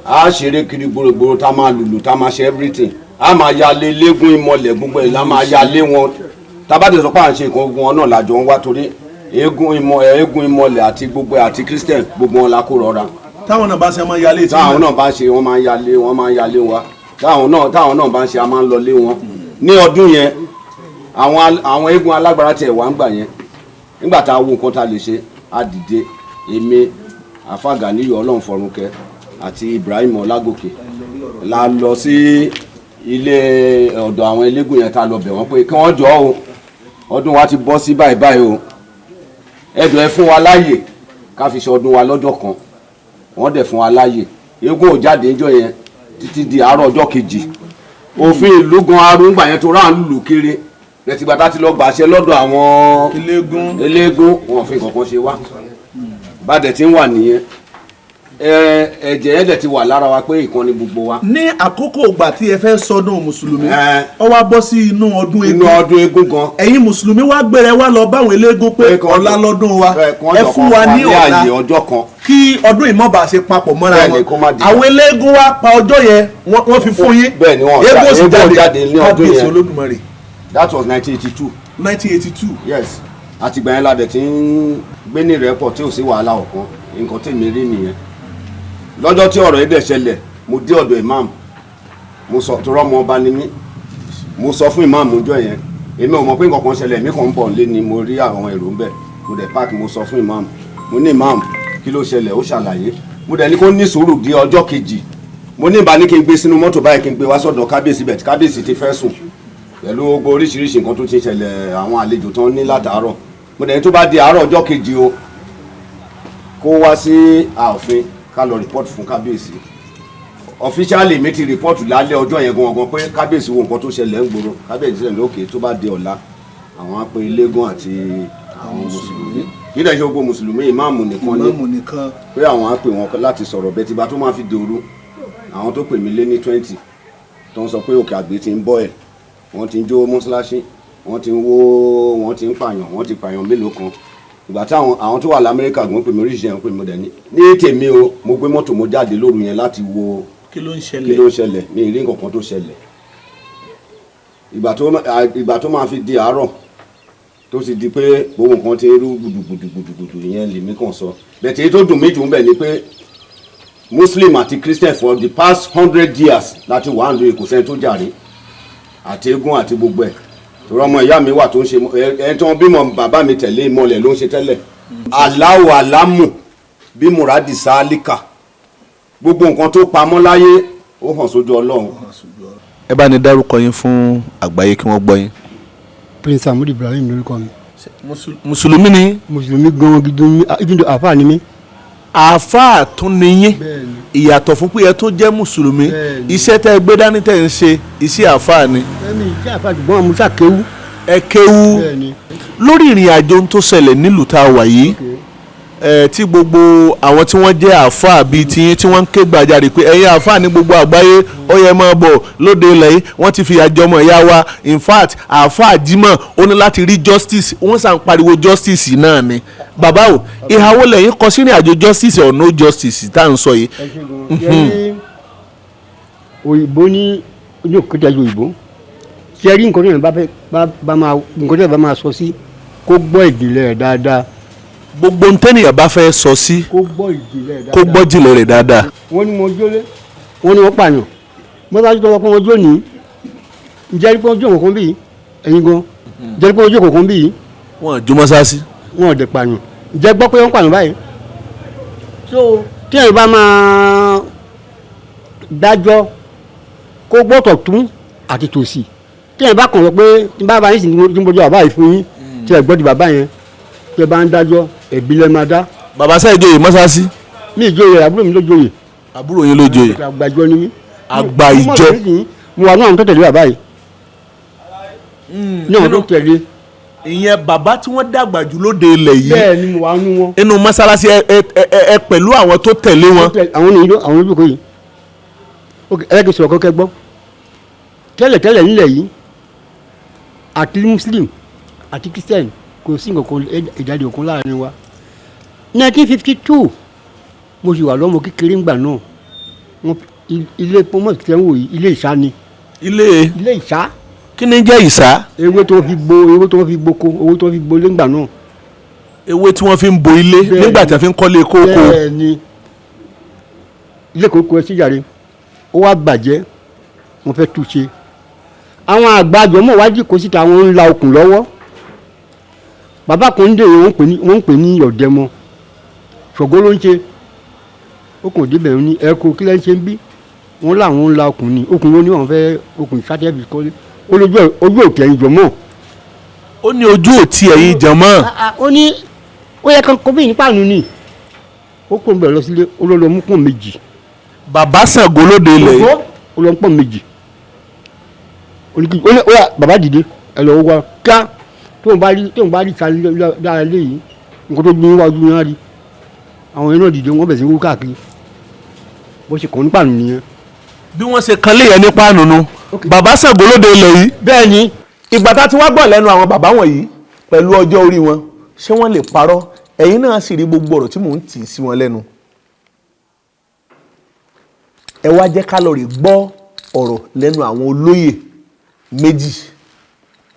Speaker 6: a ṣeré kiri gbòrògbòrò tá máa lùlù tá máa ṣe everything a máa yalé légún ìmọ̀lẹ̀ gbogbo ẹ̀ la máa yalé wọn tá bá dẹ̀ sọ pé à ń ṣe nǹkan wọn náà lájọ ń wá torí eégún ìmọ̀lẹ̀ àti gbogbo àti Christian gbogbo wọn la kó rọra.
Speaker 1: Táwọn náà bá ṣe máa yalé tí
Speaker 6: táwọn náà bá ṣe wọ́n máa yalé wa táwọn náà bá ṣe a máa ń lọ lé wọn. Ní ọdún yẹn àwọn eégún alágbára tẹ̀ wá ń gbà yẹn nígbà tá a wo nǹkan tá a lè ṣe a dìde èmi àfàgà níyọ Ọlọ́run fọ̀rùnkẹ́ àti Ibrahim Ọlágòkè la lọ sí ilé ọ̀dọ̀ àwọn eléégún yẹn tá a lọ bẹ̀ wọ́n pé kí wọ́n jọ o ọdún wa ti bọ́ sí báyìí o ẹ̀dùn ẹ fún wa láàyè ká fi ṣe ọdún wa lọ́jọ́ kan wọ́n dẹ̀ fún wa láàyè eégún ò jáde níjọ́ yẹn títí di àárọ̀ ọjọ́ kejì òfin ìlú gan arúgbà yẹn tó rà ń lùlù kiri lẹ́tìgbàtà ti lọ gbàṣẹ lọ́dọ̀ àwọn eléégún wọn fi kankan ṣe wá bá dẹ̀ ti ń wà nìyẹn ẹ̀jẹ̀ yẹn dẹ̀ ti wà lára wa pé ìkan ni gbogbo wa.
Speaker 1: ní àkókò ìgbà tí ẹ fẹ́ sọdún mùsùlùmí ó wá bọ́ sí inú ọdún
Speaker 6: eégún gan.
Speaker 1: ẹ̀yin mùsùlùmí wá gbẹrẹ wá lọ báwọn eléégún pé ọ̀la lọ́dún wa ẹ fún wa ní
Speaker 6: ọ̀la
Speaker 1: kí ọdún ìmọ̀ba ṣe papọ̀ mọ́ra wọn àwọn eléégún wá pa ọjọ́ yẹn wọ́n fi fún yín eégún sì jáde ní ọdún yẹn Olódùmarè.
Speaker 6: That was 1982.
Speaker 1: 1982.
Speaker 6: Yes àtìgbà yẹn la dẹ̀ ti ń gbé ní ìrẹ́pọ̀ tí ò sí wàhálà ọ̀kan nǹkan tí mi rí nìyẹn. Lọ́jọ́ tí ọ̀rọ̀ yìí dẹ̀ ṣẹlẹ̀ mo dé ọ̀dọ̀ Imam mo sọ tó rọ́mọ ọba ni mí mo sọ fún Imam ọjọ́ yẹn èmi ò mọ̀ pé nǹkan kan ṣẹlẹ̀ èmi kàn ń bọ̀ lé ni mo rí àwọn èrò ń bẹ̀ mo dẹ̀ park mo sọ fún Imam mo ní Imam kí ló ṣẹlẹ̀ ó ṣàlàyé mo dẹ̀ ní kó ní sùúrù di ọjọ́ kejì mo ní ìbá ní kí n gbé sínú mọ́tò báyìí kí n gbé wá sọ́dọ̀ kábíyèsí bẹ̀ tí kábíyèsí ti fẹ́ sùn pẹ̀lú gbogbo oríṣiríṣi nǹkan tó ti ṣẹlẹ̀ àwọn àlejò tán ní látàárọ̀ mo dẹ̀ ní tó bá di àárọ̀ ọjọ́ kejì o kó wá sí ààfin ká lọ rìpọ́tù fún kábíyèsí officially mi ti rìpọ́tù lálẹ́ ọjọ́ yẹn gangan pé kábíyèsí wo nǹkan tó ṣẹlẹ̀ ń gbòòrò kábíyèsí ṣẹlẹ̀ lókè tó bá di ọ̀la àwọn á pe eléégún àti àwọn mùsùlùmí kí lè ṣe gbogbo mùsùlùmí ìmáàmù nìkan ní pé àwọn á pè wọn láti sọ̀rọ̀ bẹ́ẹ̀ tí bá tó máa fi dòru àwọn tó pè mí lé ní 20 tó ń sọ pé òkè àgbè ti ń bọ́ ẹ̀ wọ́n ti ń jó mọ́ṣáláṣí wọ́n ti ń wó wọ́n ti ń pààyàn wọ́n ti pààyàn mélòó kan ìgbà tí àwọn tó wà lamẹ́ríkà gan pè mí oríṣiríṣi yẹn pè mí dẹ̀ ní tèmi o mo gbé mọ́tò mo jáde lóru yẹn láti wo kí ló ń ṣẹlẹ̀ ní ìrí nǹkan kan tó ṣẹlẹ̀ ìgbà tó máa fi di àárọ̀ tó ti di pé gbogbo nǹkan ti rú gbùdùgbùdùgbùdù yẹn lèmi kàn sọ bẹ̀tẹ̀ èyí tó dùn mí jù ń bẹ̀ ni pé Muslim àti Christian for the past 100 years láti wà ń lo èkó sẹ́ni tó jàre àti eégún àti gbogbo ẹ̀ torí ọmọ ìyá mi wà tó ń ṣe ẹni tí wọ́n bímọ bàbá mi tẹ̀lé ìmọ̀lẹ̀ ló ń ṣe tẹ́lẹ̀ aláwọ̀ alámù bí muradi sálíkà gbogbo nǹkan tó pamọ́ láyé ó hàn sójú Ọlọ́run.
Speaker 3: ẹ bá ní dárúkọ yín fún àgbáyé kí wọ́n gbọ́ yín.
Speaker 2: Prince Ahmed Ibrahim lórúkọ mi.
Speaker 3: mùsùlùmí ni.
Speaker 2: mùsùlùmí gan gidi ni ibùdó àfáà ni mí.
Speaker 3: àfáà tún ni yín ìyàtọ̀ fún pé ẹ tó jẹ́ mùsùlùmí iṣẹ́ tẹ́ ẹ gbé dání tẹ́ ẹ ń ṣe iṣẹ́ àfáà ni.
Speaker 2: ẹ̀mí iṣẹ́ àfáà ṣùgbọ́n àmú ṣàkéwú.
Speaker 3: ẹ kéwú lórí ìrìn àjò tó ṣẹlẹ̀ nílùú tá a wà yìí tí gbogbo àwọn tí wọ́n jẹ́ àfáà bíi tiyín tí wọ́n ń ké gbàjarè pé ẹ̀yin àfáà ní gbogbo àgbáyé ó yẹ máa bọ̀ lóde ilẹ̀ yìí wọ́n ti fi àjọmọ̀ ìyá wa in fact àfáà Jímọ̀ ó ní láti rí justice wọ́n sàn pariwo justice náà ni bàbá o ìhàwó lẹ́yìn kọ sínú àjò justice or no justice tá à ń sọ yìí.
Speaker 2: òyìnbó ní ojú òkúta ju òyìnbó ṣe rí nǹkan tó yẹn bá máa sọ sí kó gbọ́ ìdílé rẹ̀ dáadáa.
Speaker 3: gbogbo ntẹ́nìyàn bá fẹ́ sọ sí kó gbọ́ jìnlẹ̀ rẹ̀ dáadáa.
Speaker 2: wọ́n ní mo jólé wọ́n ní wọ́n pààyàn mo bá tó wọ́n jó ní ìjẹ́rí pé wọ́n jó kọ̀ọ̀kan bíi ẹ̀yin gan ìjẹ́rí pé wọ́n jó kọ̀ọ̀kan bíi.
Speaker 3: wọ́n jó mọ́sáàsì.
Speaker 2: wọ́n ò dẹ̀ pààyàn
Speaker 7: jẹ́ gbọ́ pé wọ́n pààyàn báyìí so tí èyí bá máa dájọ́ kó gbọ́tọ̀ tún àti tòsì tí èyí bá kàn lọ pé tí bá yín sì ní mojú bàbá yìí fún yín tí ẹ gbọ́ di bàbá yẹn tí ẹ bá ń dájọ́ ẹ̀bí lẹ́ máa dá.
Speaker 3: bàbá sẹ́yìn joyè mọ́sáàsì.
Speaker 7: mi ìjòyè àbúrò mi ló joyè.
Speaker 3: àbúrò yín ló joyè.
Speaker 7: àgbàjọ ni mí.
Speaker 3: àgbà ìjọ.
Speaker 7: mo wà ní àwọn tó tẹ̀lé bàbá yìí. ní àwọn tó tẹ̀lé.
Speaker 3: ìyẹn bàbá tí wọ́n dàgbà jù lóde ilẹ̀ yìí.
Speaker 7: bẹ́ẹ̀ ni mo wà nú wọn.
Speaker 3: inú mọ́sálásí ẹ pẹ̀lú àwọn tó tẹ̀lé wọn.
Speaker 7: àwọn olùkọ́ yìí. ẹ kì í sọ̀rọ̀ kọ́kẹ́ gbọ́. tẹ́lẹ̀ nílẹ̀ yìí àti muslim àti christian kò sí nǹkan ìjáde òkun láàrin wa. 1952 mo sì wà lọ́mọ kékeré ńgbà náà ilé pọ́nmọ́ tí wọ́n wò yìí ilé ìṣá ni.
Speaker 3: ilé
Speaker 7: ìṣá.
Speaker 3: kí ni jẹ́ ìṣá.
Speaker 7: ewé tó fi gboko owó tó fi gbolé ńgbà náà.
Speaker 3: ewé tí wọ́n fi ń bo ilé nígbà tí wọ́n fi ń kọ́lé kókó.
Speaker 7: bẹ́ẹ̀ ni ilé kókó ẹ síjàre ó wá bàjẹ́ wọ́n fẹ́ tún ṣe. àwọn àgbàjọ mọ̀ wájú kó síta àwọn ń la okùn lọ́wọ́ bàbá kan ń dè wọ́n ń pè ní ọ̀dẹ́mọ ṣògo ló ń ṣe okùn òdìbẹ̀ ní ẹ̀kọ́ kí lẹ́ ń ṣe ń bí wọ́n láwọn ń la okùn ní okùn ló ní wọ́n fẹ́ okùn sátẹ́bì kọ́lé ojú òkè ẹ̀yìn jọ̀mọ́.
Speaker 3: ó ní ojú òtí ẹ̀yìn jọ̀mọ́.
Speaker 7: ó ní ó yẹ kán kọ́bí ní pàánù ni ó kò ń bẹ̀rẹ̀ lọ sílé olóòlò mú pọ̀ méjì.
Speaker 3: bàbá Ṣàngó lóde ilẹ̀ yìí.
Speaker 7: olóòlò pọ̀ méjì ó yà bàbá dìde ẹ lọ wá ká tóun bá rí ta dára lé yìí nǹkan tó gbé wájú yẹn á rí àwọn yẹn náà dìde wọ́n bẹ̀ sí wú káàkiri bó ṣe kàn ní pàánù nìyẹn.
Speaker 3: bí wọ́n ṣe kan léyìn ní pàánù nu bàbá Ṣàngó lóde ilẹ̀ yìí.
Speaker 7: bẹ́ẹ̀ ni.
Speaker 1: ìgbà tá a ti wá gbọ́ lẹ́nu àwọn bàbá wọ̀nyí pẹ̀lú ọjọ́ orí wọn ṣé wọ́n lè parọ́ ẹ̀yin náà sì rí gbogbo ọ̀rọ̀ tí mò ń tì í sí wọn lẹ́nu. ẹ wá jẹ́ ká lọ rí gbọ́ ọ̀rọ̀ lẹ́nu àwọn olóyè méjì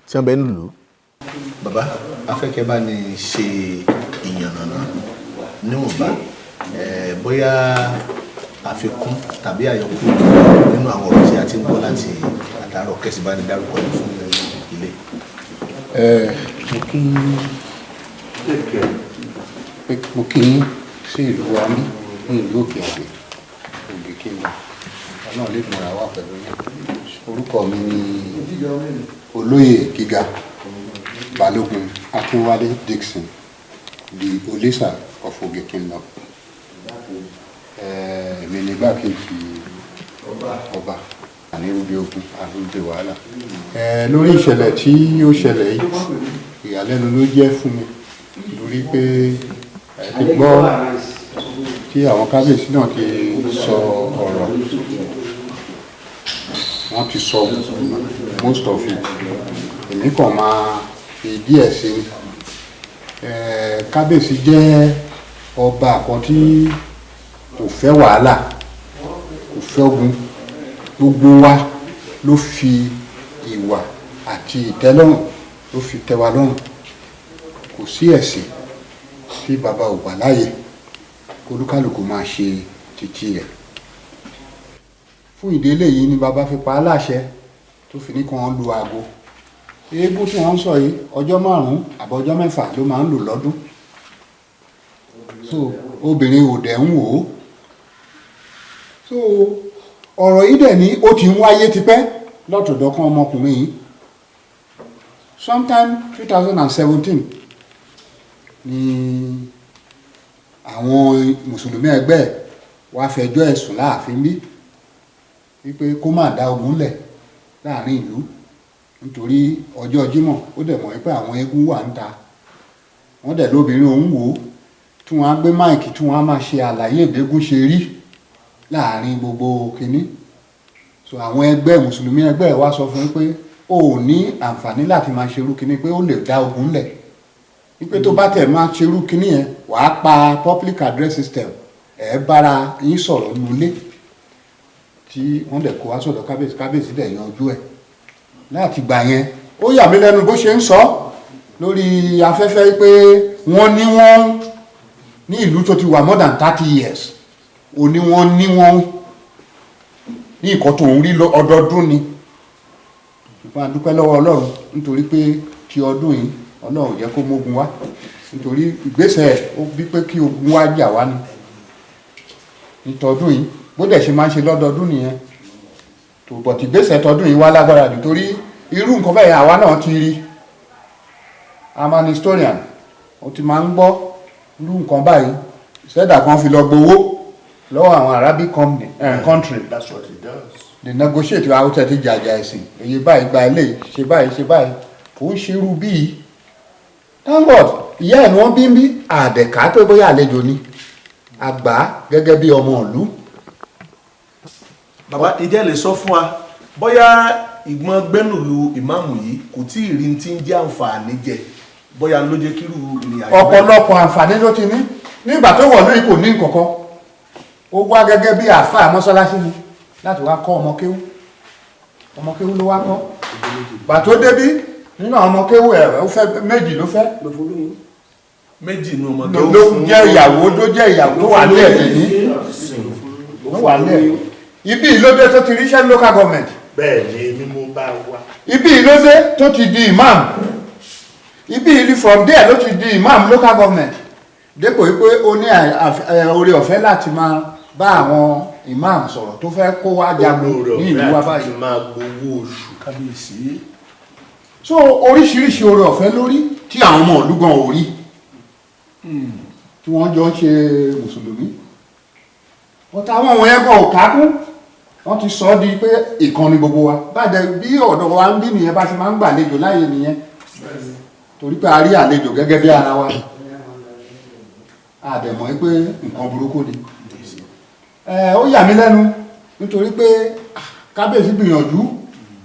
Speaker 1: tí wọ́n bẹ nílùú.
Speaker 8: bàbá afẹ́kẹ́ bá ní ṣe ìyànnànà níwọ̀nba bóyá àfikún tàbí àyọkú nínú àwọn ọ̀rọ̀ tí a ti ń gbọ́ láti àtàrọ̀ kẹ́sì bá ní dárúkọ yìí fún ilé.
Speaker 9: mo kí yín sí ìlú wa ní ìlú òkè àgbè ògbè kí n lọ ọlọ́run lè múra wá pẹ̀lú yín orúkọ mi ni olóyè gíga balógun akínwálé dixon the olisa of Oge Kingdom èmi ní gbàkejì ọba ànírúbí ogun ànírúbí wàhálà lórí ìṣẹ̀lẹ̀ tí ó ṣẹlẹ̀ yìí ìyàlẹ́nu ló jẹ́ fún mi lórí pé ti gbọ́ tí àwọn kábíyèsí náà ti sọ ọ̀rọ̀ wọ́n ti sọ most of it èmi kàn máa fi díẹ̀ sí kábíyèsí jẹ́ ọba kan tí kò fẹ́ wàhálà kò fẹ́ ogun gbogbo wa ló fi ìwà àti ìtẹ́lọ́rùn ló fi tẹ́ wa lọ́rùn kò sí ẹ̀sìn tí bàbá ò gbà láàyè olúkálùkù máa ṣe títí rẹ̀ fún ìdílé yìí ni bàbá fi pa á láṣẹ tó fi ní kí wọ́n lu aago eégún tí wọ́n ń sọ yìí ọjọ́ 5 àbọ̀jọ́ 6 ló máa ń lò lọ́dún so obìnrin ò dẹ̀ ń wò ó so ọ̀rọ̀ yìí dẹ̀ ní ó ti ń wáyé tipẹ́ lọ́tọ̀dọ̀ kan ọmọkùnrin yìí sometime 2017 ni àwọn mùsùlùmí ẹgbẹ́ wá fẹjọ́ ẹ̀sùn láàfin bí wípé kó má dá ogun lẹ̀ láàrin ìlú nítorí ọjọ́ Jímọ̀ ó dẹ̀ mọ̀ pé àwọn eégún wà ń ta wọ́n dẹ̀ lóbìnrin òun wò ó tí wọ́n á gbé máìkì tí wọ́n á máa ṣe àlàyé ìdégún ṣe rí láàrin gbogbo kínní so àwọn ẹgbẹ́ mùsùlùmí ẹgbẹ́ wa sọ fún pé o ò ní àǹfààní láti máa ṣerú kínní pé ó lè dá ogun lẹ̀ wípé tó bá tẹ̀ máa ṣerú kínní yẹn wàá pa public address system bára yín sọ̀rọ̀ nulẹ̀ tí wọ́n dẹ̀ kó wá sọ̀dọ̀ kábíyèsí dẹ̀ yanjú ẹ̀ láti gbà yẹn ó yà mí lẹ́nu bó ṣe ń sọ lórí afẹ́fẹ́ pé wọ́n ní ìlú tó ti wà more than 30 years ó ní wọ́n ní nǹkan tó ń rí ọdọọdún ni ṣùgbọ́n a dúpẹ́ lọ́wọ́ Ọlọ́run nítorí pé ti ọdún yìí Ọlọ́run jẹ́ kó mógun wá nítorí ìgbésẹ̀ ó bí pé kí ogun wá jà wá ni ìtọ́dún yìí bó dẹ̀ ṣe máa ń ṣe lọ́dọọdún nìyẹn tó bọ̀ tí ìgbésẹ̀ tọdún yìí wá lágbára jù torí irú nǹkan bẹ́ẹ̀ àwa náà ti rí I'm an historian ó ti máa ń gbọ́ irú nǹkan báyìí sẹ́dà kan fi lọ gbowó lọ́wọ́ àwọn Arabic country.
Speaker 8: That's what it does.
Speaker 9: They negotiate àwọn tẹ̀ ti jàjà ẹ̀sìn èyí báyìí gba ilé ṣe báyìí kò ń ṣerú bíi thank God ìyá ẹ̀ ni wọ́n bí ń bí àdẹ̀ká tó bóyá àlejò ni àgbà gẹ́gẹ́ bí ọmọ ìlú.
Speaker 3: bàbá ìjẹ́ lè sọ fún wa bóyá ìgbọ́n gbẹ́nùlù ìmáàmù yìí kò tí ì rí ti ń jẹ́ àǹfààní jẹ bóyá ló jẹ́ kírú ìrìn àjò
Speaker 9: ọ̀pọ̀lọpọ̀ àǹfààní ló ti ní nígbà tó wọ̀ lóyún kò ní nǹkankan ó wá gẹ́gẹ́ bí àáfàá mọ́sálásí ni láti wá kọ́ ọmọ kéwú ló wá kọ́ bàtó débí nínú àwọn ọmọ kéwú ẹ̀ ó fẹ́ méjì ló fẹ́
Speaker 3: méjì nínú ọmọ kéwú
Speaker 9: ló jẹ́ ìyàwó tó wà ní ẹ̀mí ní ló wà ní ẹ̀ ibi ìlódé tó ti ríṣẹ́ local government
Speaker 8: bẹ́ẹ̀ ni èmi mo bá wá.
Speaker 9: ibi ìlódé tó ti di imam ibi ìlú from there ló ti di imam local government dépò wípé ó ní oore ọ̀fẹ́ láti máa bá àwọn imam sọ̀rọ̀ tó fẹ́ kó wá jagun ní ìlú wa báyìí
Speaker 8: máa gbowó oṣù.
Speaker 3: kábíyèsí
Speaker 9: so oríṣiríṣi oore ọ̀fẹ́ lórí tí àwọn ọmọ ìlú gan ò rí tí wọ́n jọ ń ṣe mùsùlùmí ọ̀tá àwọn ọmọ yẹn gan ò kákún wọ́n ti sọ ọ́ di pé ìkànnì gbogbo wa báyìí bí ọ̀dọ̀ wa ń bí nìyẹn bá ti máa ń gbàlejò láàyè nìyẹn torí pé a rí àlejò gẹ́gẹ́ bí ara wa àdẹ̀mọ́ pé nǹkan burúkú ni ó yà mí lẹ́nu nítorí pé kábíyèsí gbìyànjú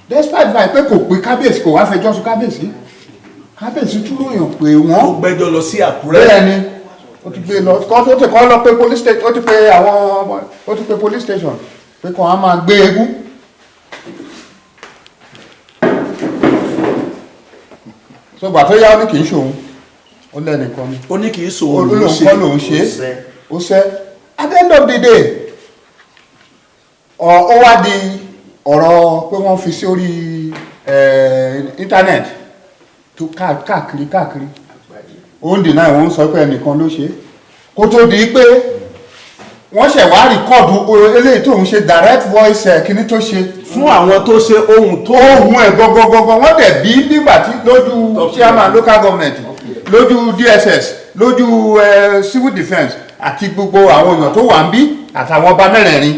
Speaker 9: despite fact pé kò pé kábíyèsí kò wá fẹjọ́ sùn kábíyèsí túró yàn pé wọ́n
Speaker 3: ó gbẹ́jọ́ lọ sí Àkúrẹ́
Speaker 9: bẹ́ẹ̀ ni ó ti gbé lọ ó ti kọ́ lọ pé police station ó ti pé police station pé kàn á máa gbé eégún so gbà tó yá ó ní kì í ṣòun ó lẹ́nìkan ni
Speaker 3: ó ní kì í sòwò
Speaker 9: olóńkọ́ lòun ṣe ó ṣẹ́ at the end of the day ó wá di ọ̀rọ̀ pé wọ́n fi sí orí internet tó káàkiri ó ń dìnnà ìwọ̀n sọ pé ẹnìkan ló ṣe kó tó di pé wọ́n ṣẹ̀ wá rìkọ́ọ̀dù eléyìí tó ń ṣe direct voice kíní tó ṣe
Speaker 3: fún àwọn tó ṣe ohun
Speaker 9: ẹ̀ gọgọgọgọ wọ́n dẹ̀ bí nígbà tí lójú chairman local government lójú DSS lójú civil defence àti gbogbo àwọn èèyàn tó wà ń bí àtàwọn ọba mẹ́rẹ̀ẹ̀rin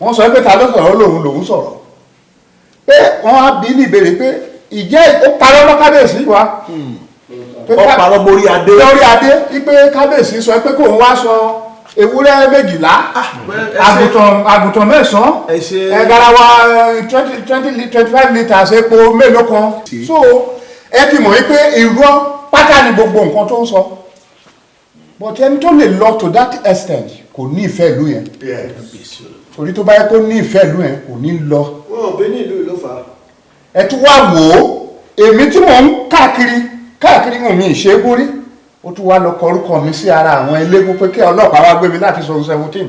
Speaker 9: wọ́n sọ pé ta ló sọ̀rọ̀ lòun sọ̀rọ̀ pé wọ́n á bí ní ìbéèrè pé ìjẹ́ ó parọ́ mọ́ kábíyèsí wa
Speaker 3: ó parọ́ mórí adé
Speaker 9: lórí adé wípé kábíyèsí sọ pé kóun wá sọ ewúrẹ́ 12 àgùntàn 9 garawa 25 litres epo mélòó kan so ẹ fi mọ̀ wípé irọ́ pátá ni gbogbo nǹkan tó ń sọ but ẹni tó lè lọ to that extent kò ní ìfẹ́ ìlú yẹn torí tó bá yẹ kó ní ìfẹ́ ìlú yẹn kò ní lọ.
Speaker 8: wọn ò gbé ní ìlú ló fà á.
Speaker 9: ẹ tún wá wò ó èmi tí mò ń káàkiri mò ń ṣe é borí ó tún wá lọ kọrúkọ mi sí ara àwọn eléégún pé kí ọlọ́pàá wá gbé mi láti sọ 17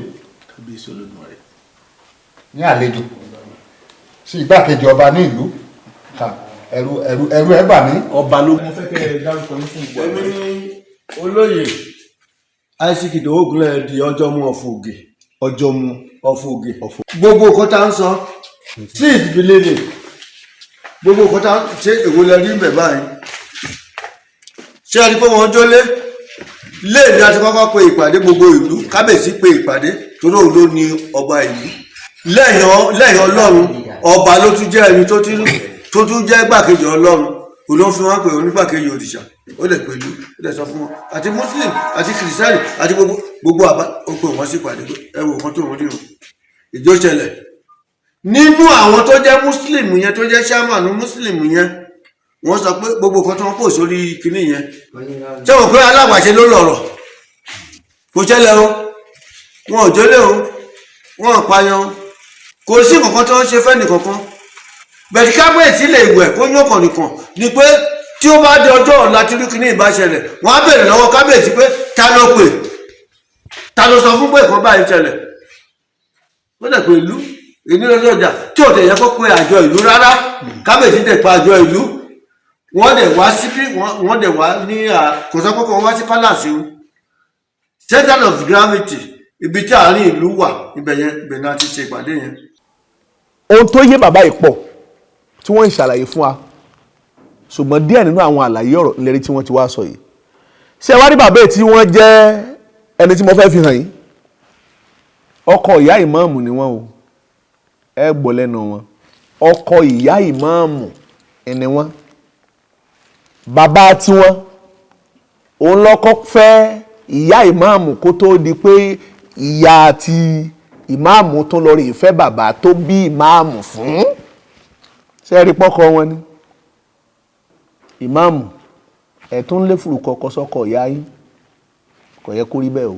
Speaker 9: ní àlejò sí igbákejì ọba ní ìlú ẹ̀rù ẹ̀ bà mí.
Speaker 3: ọba ló mú fẹ́ kẹ́ ẹ dárúkọ ní fún ìgbà
Speaker 10: èmi ní olóyè Isaac Ogunlẹ̀ di ọjọ́ mú ọ̀fọ̀gè gbogbo nǹkan tá ń sọ sí ìdílé gbogbo nǹkan tá ṣe èwo lẹ rí mbẹ̀ báyìí ṣé a rí pé wọ́n jólé léèní àti kọ́kọ́ pe ìpàdé gbogbo ìlú kábíyèsí pe ìpàdé torí òun ló ní ọba ìlú lẹ́yìn ọlọ́run ọba ló tún jẹ́ ẹni tó tún jẹ́ gbàkejì ọlọ́run òun ló fi wọ́n pè onígbàkejì òrìṣà ó lè pẹ̀lú ó lè sọ fún wọn àti muslim àti kìrìsìtánì àti gbogbo àbá ó pè wọ́n sí ìpàdé ẹ wò wọ́n tó wọ́n dìrò ìjó ṣẹlẹ̀ nínú àwọn tó jẹ́ muslim yẹn tó jẹ́ sàmánù muslim yẹn wọ́n sọ pé gbogbo kan tó wọ́n pò sórí kinní yẹn ṣé wọ́n pé alágbàṣe ló lọ̀rọ̀ kò ṣẹlẹ̀ o wọn ò jólè o wọn ò pààyàn o kò sí kankan tí wọ́n ṣe fẹ́ nìkankan bẹ̀rẹ̀ kábíyèsí lè wẹ̀ kó yọ̀kàn nìkan ni pé tí ó bá dé ọjọ́ ọ̀la tí kinní ìbá ṣẹlẹ̀ wọ́n á bèrè lọ́wọ́ kábíyèsí pé ta ló pè ta ló sọ fún pé ìkan báyìí ṣẹlẹ̀ ó dẹ̀ pé ìlú ìnílọ́jọ́ ọjà tí ò tẹ̀ yẹ kó pe àjọ ìlú rárá kábíyèsí tẹ̀ pa àjọ ìlú wọ́n dẹ̀ wá sí wọ́n dẹ̀ wá ní kò sọ pé kò wá sí palace o center of gravity ibi tí àárín ìlú wà ibẹ̀ náà ti ṣe ìpàdé yẹn.
Speaker 1: ohun tó yé bàbá yìí pọ̀ tí wọ́n ń ṣàlàyé fún wa ṣùgbọ́n díẹ̀ nínú àwọn àlàyé ọ̀rọ̀ ìlérí tí wọ́n ti wá sọ yìí ṣé wá rí bàbá yìí tí wọ́n jẹ́ ẹni tí mo fẹ́ fi hàn yín ọkọ ìyá ìmáàmù ni wọ́n o ẹ gbọ́ lẹ́nu wọn ọkọ ìyá ìmáàmù ni wọ́n bàbá tiwọn òun lọ́kọ́ fẹ́ ìyá ìmáàmù kó tó di pé ìyá àti ìmáàmù tó lọ rí ìfẹ́ bàbá tó bí ìmáàmù fún ṣe rí pọ́kọ wọn ni ìmáàmù ẹ̀ tún lé fùrùkọ kọsọ́kọ ìyá yín kò yẹ kó rí bẹ́ẹ̀ o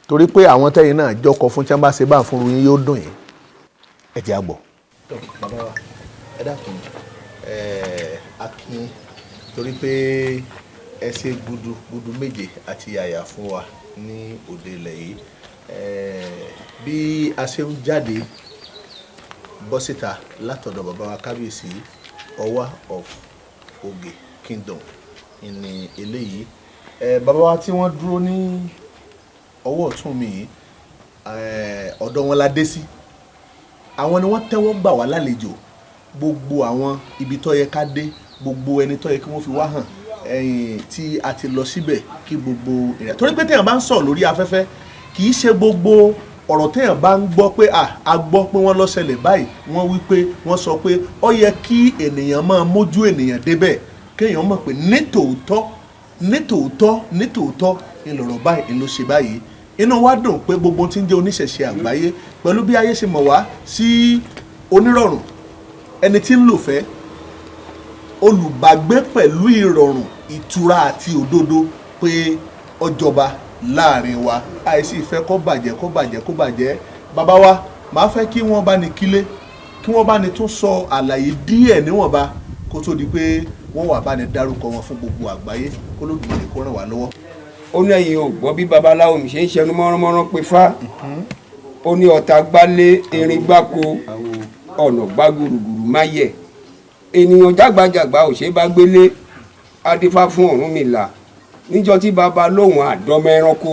Speaker 1: torí pé àwọn tẹ́yìn náà jọkọ fún tí wọ́n bá ṣe bá fún yín yóò dùn yín ẹ jẹ́ àgbọ̀.
Speaker 8: bàbá wa ẹ dákun akin torí pé ẹ ṣe gudu méje àti àyà fún wa ní òde ilẹ̀ yìí bí a ṣe ń jáde bọ́ síta látọ̀dọ̀ bàbá wa kábíyèsí Ọwá of Oge Kingdom ní eléyìí bàbá wa tí wọ́n dúró ní ọwọ́ ọ̀tún mi yìí ọ̀dọ̀ wọn la dé sí àwọn ni wọ́n tẹ́wọ́ gbà wá lálejò gbogbo àwọn ibi tó yẹ ká dé gbogbo ẹni tó yẹ kí wọ́n fi wá hàn tí a ti lọ síbẹ̀ kí gbogbo ìrìn torí pé téèyàn bá ń sọ̀rọ̀ lórí afẹ́fẹ́ kì í ṣe gbogbo ọ̀rọ̀ téèyàn bá ń gbọ́ pé a gbọ́ pé wọ́n lọ ṣẹlẹ̀ báyìí wọ́n wí pé wọ́n sọ pé ó yẹ kí ènìyàn máa mójú ènìyàn débẹ̀ kéèyàn mọ̀ pé nítòótọ́ ìlọ̀rọ̀ báyìí ló ṣe báyìí inú wa dùn pé gbogbo tí ń jẹ́ oníṣẹ̀ṣe àgbáyé pẹ̀lú bí ayé ṣe mọ̀ wá sí onírọ̀rùn ẹni tí ń lò fẹ́ olùbágbé pẹ̀lú ìrọ̀rùn ìtura àti òdodo pé ọjọba láàrin wa àìsí ìfẹ́ kó bàjẹ́ bàbá wa máa fẹ́ kí wọ́n bá ní kílé kí wọ́n bá ní tún sọ àlàyé díẹ̀ níwọ̀nba kó tó di pé wọ́n wà bá ní dárúkọ wọn fún gbogbo àgbáyé kó lóògùn kó ràn wá lọ́wọ́.
Speaker 11: ó ní ẹ̀yin ò gbọ́ bí babaláwo mi ṣe ń ṣẹnu mọ́ránmọ́rán pé fá ó ní ọ̀tá gbálé erin gbáko ọ̀nà gbá gùrùgùrù máyẹ̀ ènìyàn jágbajàgba ò ṣe bá gbélé adífá fún Ọ̀rúnmìlà níjọ́ tí baba lóhùn àdọ́mọ ẹranko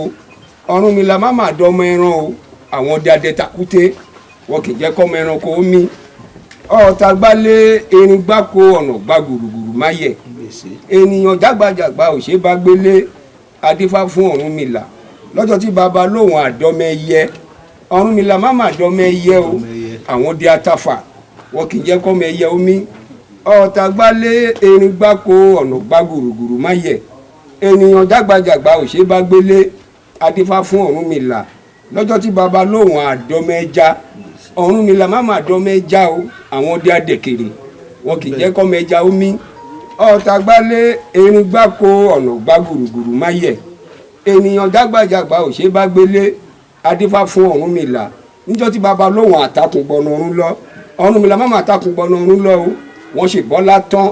Speaker 11: Ọ̀rúnmìlà má má dọ́mọ ẹran o àwọn dáadé takúté wọn kì í jẹ́ kọ́mọ ẹranko ó mí ọ̀tá gbálé erin gbáko ọ̀nà gbá gùrùgùrù máyẹ̀ ènìyàn jágbajàgba ò ṣe bá gbélé adífá fún Ọ̀rúnmìlà lọ́jọ́ tí baba lóhùn àdọ́mọ ẹyẹ Ọ̀rúnmìlà má má dọ́mọ ẹyẹ o àwọn dí atáfà wọn kì í jẹ́ kọ́mọ ẹyẹ ó mí ọ̀tá gbálé erin gbáko ọ̀nà gbá gùrùgùrù máyẹ̀ ènìyàn jágbajàgba ò ṣe bá gbélé adífá fún Ọ̀rúnmìlà lọ́jọ́ tí baba lóhùn àdọ́mọ ẹja Ọ̀rúnmìlà má má dọ́mọ ẹja o àwọn dí adẹ̀kẹ̀rẹ̀ wọn kì í jẹ́ kọ́mọ ẹja ó mí ọ̀tá gbálé erin gbáko ọ̀nà gbá gùrùgùrù máyẹ̀ ènìyàn jágbajàgba ò ṣe bá gbélé adífá fún Ọ̀rúnmìlà níjọ́ tí baba lóhùn àtakùngbọ̀nà ọ̀run lọ Ọ̀rúnmìlà má má takùngbọ̀nà ọ̀run lọ o wọ́n ṣe bọ́lá tán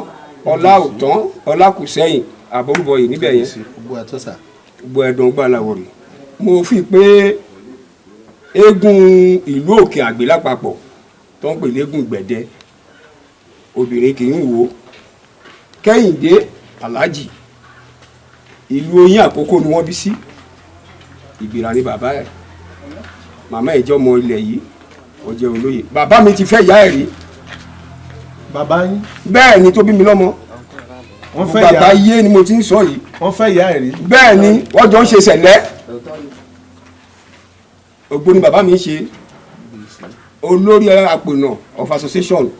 Speaker 11: ọlá ò tán ọlá kù sẹ́yìn àbọ̀rúbọ yìí níbẹ̀ yẹn gbogbo ẹ̀dùn gbàlàwọ̀ rẹ̀ mo fi pé eégún ìlú òkè àgbè lápapọ̀ tó ń pè léégún gbẹ̀dẹ obìnrin kì í wò ó Kẹ́hìndé Aláàjì ìlú Oyin Àkókò ni wọ́n bí sí Ìgbìrà ni bàbá ẹ̀ màmá ìjọmọ ilẹ̀ yìí ó jẹ́ olóyè bàbá mi ti fẹ́ ìyá ẹ̀ rí
Speaker 1: bàbá yín.
Speaker 11: bẹ́ẹ̀ ni tó bí mi lọ́mọ
Speaker 1: wọ́n fẹ́
Speaker 11: bàbá yé ni mo ti ń sọ yìí.
Speaker 1: wọ́n fẹ́ ìyá ẹ̀ rí.
Speaker 11: bẹ́ẹ̀ ni wọ́n jọ ń ṣe sẹ̀lẹ́ ògbóni bàbá mi ń ṣe olórí àpènà of association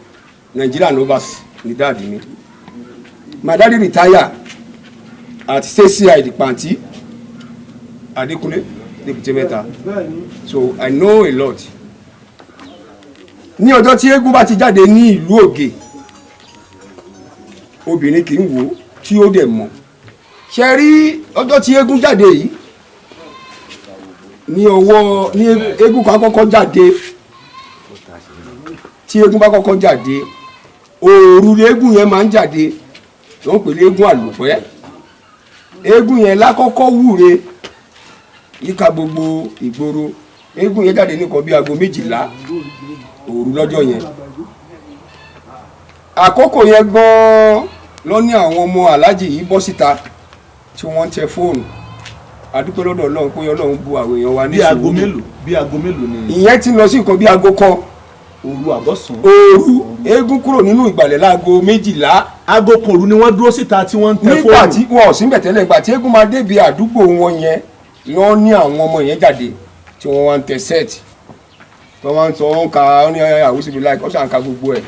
Speaker 11: Nigeria Novas ní dáàdì mi my daddy retire at CCI Panti Adékúnlé Débùté Mẹ́ta so I know a lot ní ọjọ́ tí eégún bá ti jáde ní ìlú Ògè obìnrin kì í wò ó tí ó dẹ̀ mọ̀ ṣe rí ọjọ́ tí eégún jáde yìí ní ọwọ́ ní eégún kan kọ́kọ́ jáde tí eégún bá kọ́kọ́ jáde òòrù eégún yẹn máa ń jáde wọ́n pè ní eégún àlùpẹ́ eégún yẹn lákọ́kọ́ wúre yíká gbogbo ìgboro eégún yẹn jáde ní nǹkan bí aago 12 òru lọ́jọ́ yẹn àkókò yẹn gan-an lọ ní àwọn ọmọ aláàjì yìí bọ́ síta tí wọ́n ń tẹ fóònù adúpẹ́ lọ́dọ̀ ọlọ́run pé ọlọ́run bu àwọn èèyàn wa ní sùúrù.
Speaker 3: bí aago mélòó ni.
Speaker 11: ìyẹn ti lọ sí nǹkan bí aago kan.
Speaker 3: òru àbọ̀sán.
Speaker 11: òru eégún kúrò nínú ìgbàlẹ̀ láago 12.
Speaker 3: aago kan òru ni wọ́n dúró síta tí wọ́n ń tẹ fóònù.
Speaker 11: nígbà tí wọn ò sí bẹ̀tẹ́lẹ̀ ìgbà tí eégún máa débi àdúgbò wọn yẹn lọ ní àwọn ọmọ yẹn jáde tí wọ́n wá ń tẹ sẹ́ẹ̀tì tí wọ́n wá ń sọ wọn ka ní àwùsùn láì kọ́ sàǹkà gbogbo ẹ̀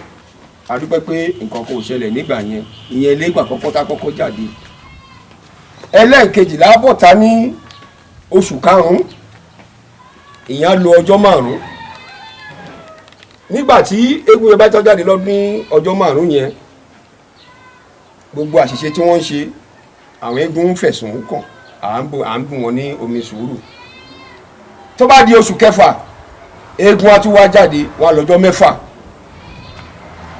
Speaker 11: adúpẹ́ pé nǹkan kò ṣẹlẹ̀ nígbà yẹn ìyẹn ilé ìgbà kọ́kọ́ tá kọ́kọ́ jáde. ẹlẹ́ẹ̀kejì lábọ̀ta ní oṣù karùn-ún ìyẹn lo ọjọ́ 5 nígbà tí eégún yẹn bá tọ́ jáde lọ́dún ní ọjọ́ 5 yẹn gbogbo àṣìṣe tí wọ́n ń ṣe àwọn eégún ń fẹ̀sùn kàn à ń bù wọn ní omi sùúrù tó bá di oṣù kẹfà eégún á tún wá jáde wá lọ́jọ́ 6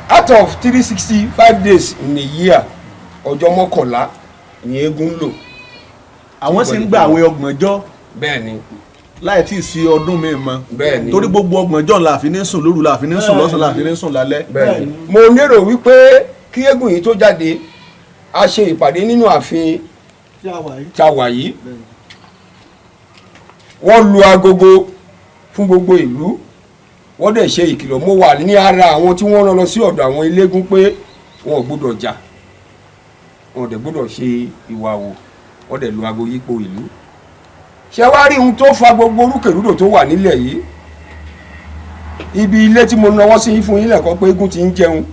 Speaker 11: out of 365 days in a year ọjọ́ 11 ni eégún lò.
Speaker 3: àwọn sì ń gba àwẹ̀ 30.
Speaker 11: bẹ́ẹ̀ni.
Speaker 3: láì tí ì sí ọdún mi mọ́.
Speaker 11: bẹ́ẹ̀ni.
Speaker 3: torí gbogbo 30 la fi ní sùn lóru la fi ní sùn lọ́sàn la fi ní sùn lálẹ́.
Speaker 11: bẹ́ẹ̀ni. mo lérò wípé kí eégún yìí tó jáde a ṣe ìpàdé nínú ààfin tí a wà yìí wọ́n lu agogo fún gbogbo ìlú wọ́n dẹ̀ ṣe ìkìlọ̀ mo wà ní ara àwọn tí wọ́n rán lọ sí ọ̀dọ̀ àwọn eléégún pé wọn ò gbọ́dọ̀ jà wọn ò dẹ̀ gbọ́dọ̀ ṣe ìwà wò wọ́n dẹ̀ lu aago yípo ìlú. ṣé wá rí ohun tó fa gbogbo orúkèrúdò tó wà nílẹ̀ yìí ibi ilé tí mo náwó sí fún yín lẹ́kọ̀ọ́ pé eégún ti ń jẹun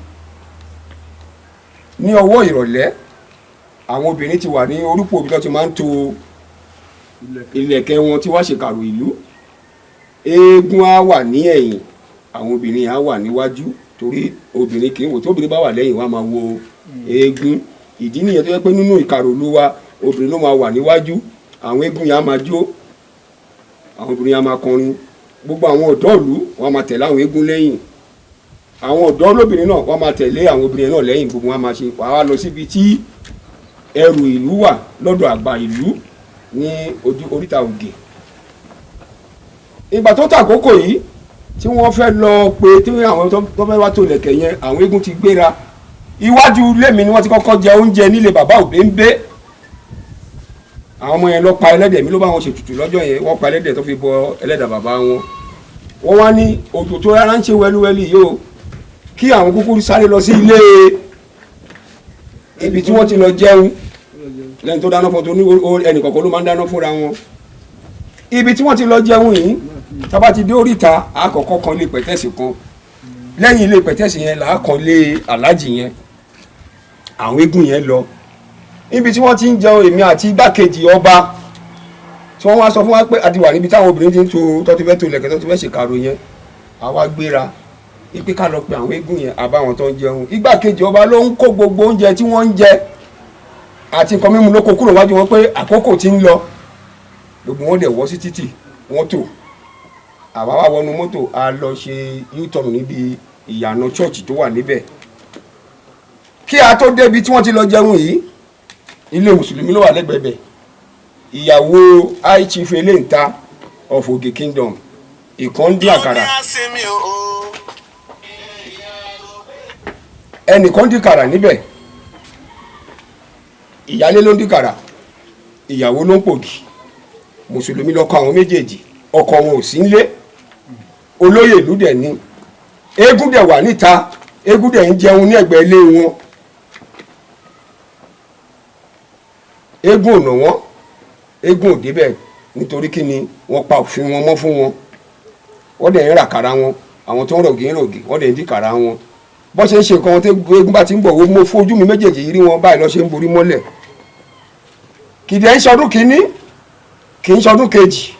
Speaker 11: ní ọwọ́ ìrọ̀lẹ́ àwọn obìnrin ti wà ní orúkọ òbí tó ti máa ń to ìlẹ̀kẹ̀ wọn tí wá ṣe kàrò ìlú eégún á wà ní ẹ̀yìn àwọn obìnrin á wà níwájú torí obìnrin kì í wò tóbìnrin bá wà lẹ́yìn wá máa wo eégún ìdí nìyẹn tó yẹ pé nínú ìkàrò ìlú wa obìnrin ló máa wà níwájú àwọn eégún yẹn á máa jó àwọn obìnrin á máa kọrin gbogbo àwọn ọ̀dọ́ ìlú wọn máa tẹ̀lé àwọn eégún lẹ́yìn àwọn ọ̀dọ́ lóbìnrin náà wọ́n máa tẹ̀lé àwọn obìnrin náà lẹ́yìn gbogbo wọn máa ṣe wàá lọ síbi tí ẹrù ìlú wà lọ́dọ̀ àgbà ìlú ní oríta ògè ìgbà tó tàkókò yìí tí wọ́n fẹ́ lọ pé tí àwọn tó fẹ́ wá tó lẹ̀kẹ̀ yẹn àwọn eégún ti gbéra iwájú ilé mi ni wọ́n ti kọ́kọ́ jẹ oúnjẹ nílé bàbá Òbéńbé àwọn ọmọ yẹn lọ pa ẹlẹ́dẹ̀ mi ló bá wọn ṣètùtù lọ́jọ́ yẹn wọ́n pa ẹlẹ́dẹ̀ tó fi bọ ẹlẹ́dà bàbá wọn wọ́n wá ní òjò tó rárá ń ṣe wẹ́lúwẹ́lú yìí o kí àwọn kúkúrú sáré lọ sí ilé ibi tí wọ́n ti lọ jẹun lẹ́yìn tó dáná fún tó ní ẹnì kọ̀ọ̀kan ló máa ń dáná fúnra wọn ibi tí wọ́n ti lọ jẹun yìí tábà ti dé oríta àkọ́kọ́ kan lé pẹ̀tẹ́sì kan lẹ́yìn ilé pẹ̀tẹ́sì yẹn là á kan lé aláàjì yẹn àwọn eégún yẹn lọ ibi tí wọ́n ti ń jẹun èmi àti igbákejì ọba tí wọ́n wá sọ fún wa pé àti wà níbi táwọn obìnrin ti ń to tọ́tí fẹ́ to lẹ̀kẹ́ tọ́tí fẹ́ ṣèkàrò yẹn àwa gbéra ipe ká lọ pe àwọn eégún yẹn àbáwọn tó ń jẹun igbákejì ọba ló ń kó gbogbo oúnjẹ tí wọ́n ń jẹ àti nǹkan mímu ló kó kúrò wájú wọn pé àkókò ti ń lọ gbogbo wọn dẹ̀ wọ́ sí títì wọ́n tò àwa wá wọnú mọ́tò a lọ ṣe u-turn níbi ìyànà chọ́ọ̀chì tó wà níbẹ̀ kí a tó débi tí wọ́n ti lọ jẹun yìí ilé mùsùlùmí ló wà lẹ́gbẹ̀ẹ́ ìyàwó high chief eléǹta of Oge Kingdom ìkan dín àkàrà ẹnìkan dín kàrà níbẹ̀ ìyálé ló ń dín kàrà ìyàwó ló ń pògì mùsùlùmí lọkọ àwọn méjèèjì ọkọ wọn ò sí nílé olóyè ìlú dẹ̀ ni eégún dẹ̀ wà níta eégún dẹ̀ ń jẹun ní ẹ̀gbẹ́ ilé wọn eégún ò nà wọ́n eégún ò débẹ̀ nítorí kí ni wọ́n pa òfin wọn mọ́ fún wọn wọ́n dẹ̀ ń rà kàrà wọn àwọn tó ń rògì wọ́n dẹ̀ ń dí kàrà wọn bọ́ ṣe ń ṣe nǹkan tí eégún bá ti ń bọ̀ wọ́n mo fojú mi méjèèjì rí wọn báyìí lọ́ ṣe ń borí mọ́lẹ̀ kìdí ẹ̀ ń ṣọdún kínní kì í ṣọdún kejì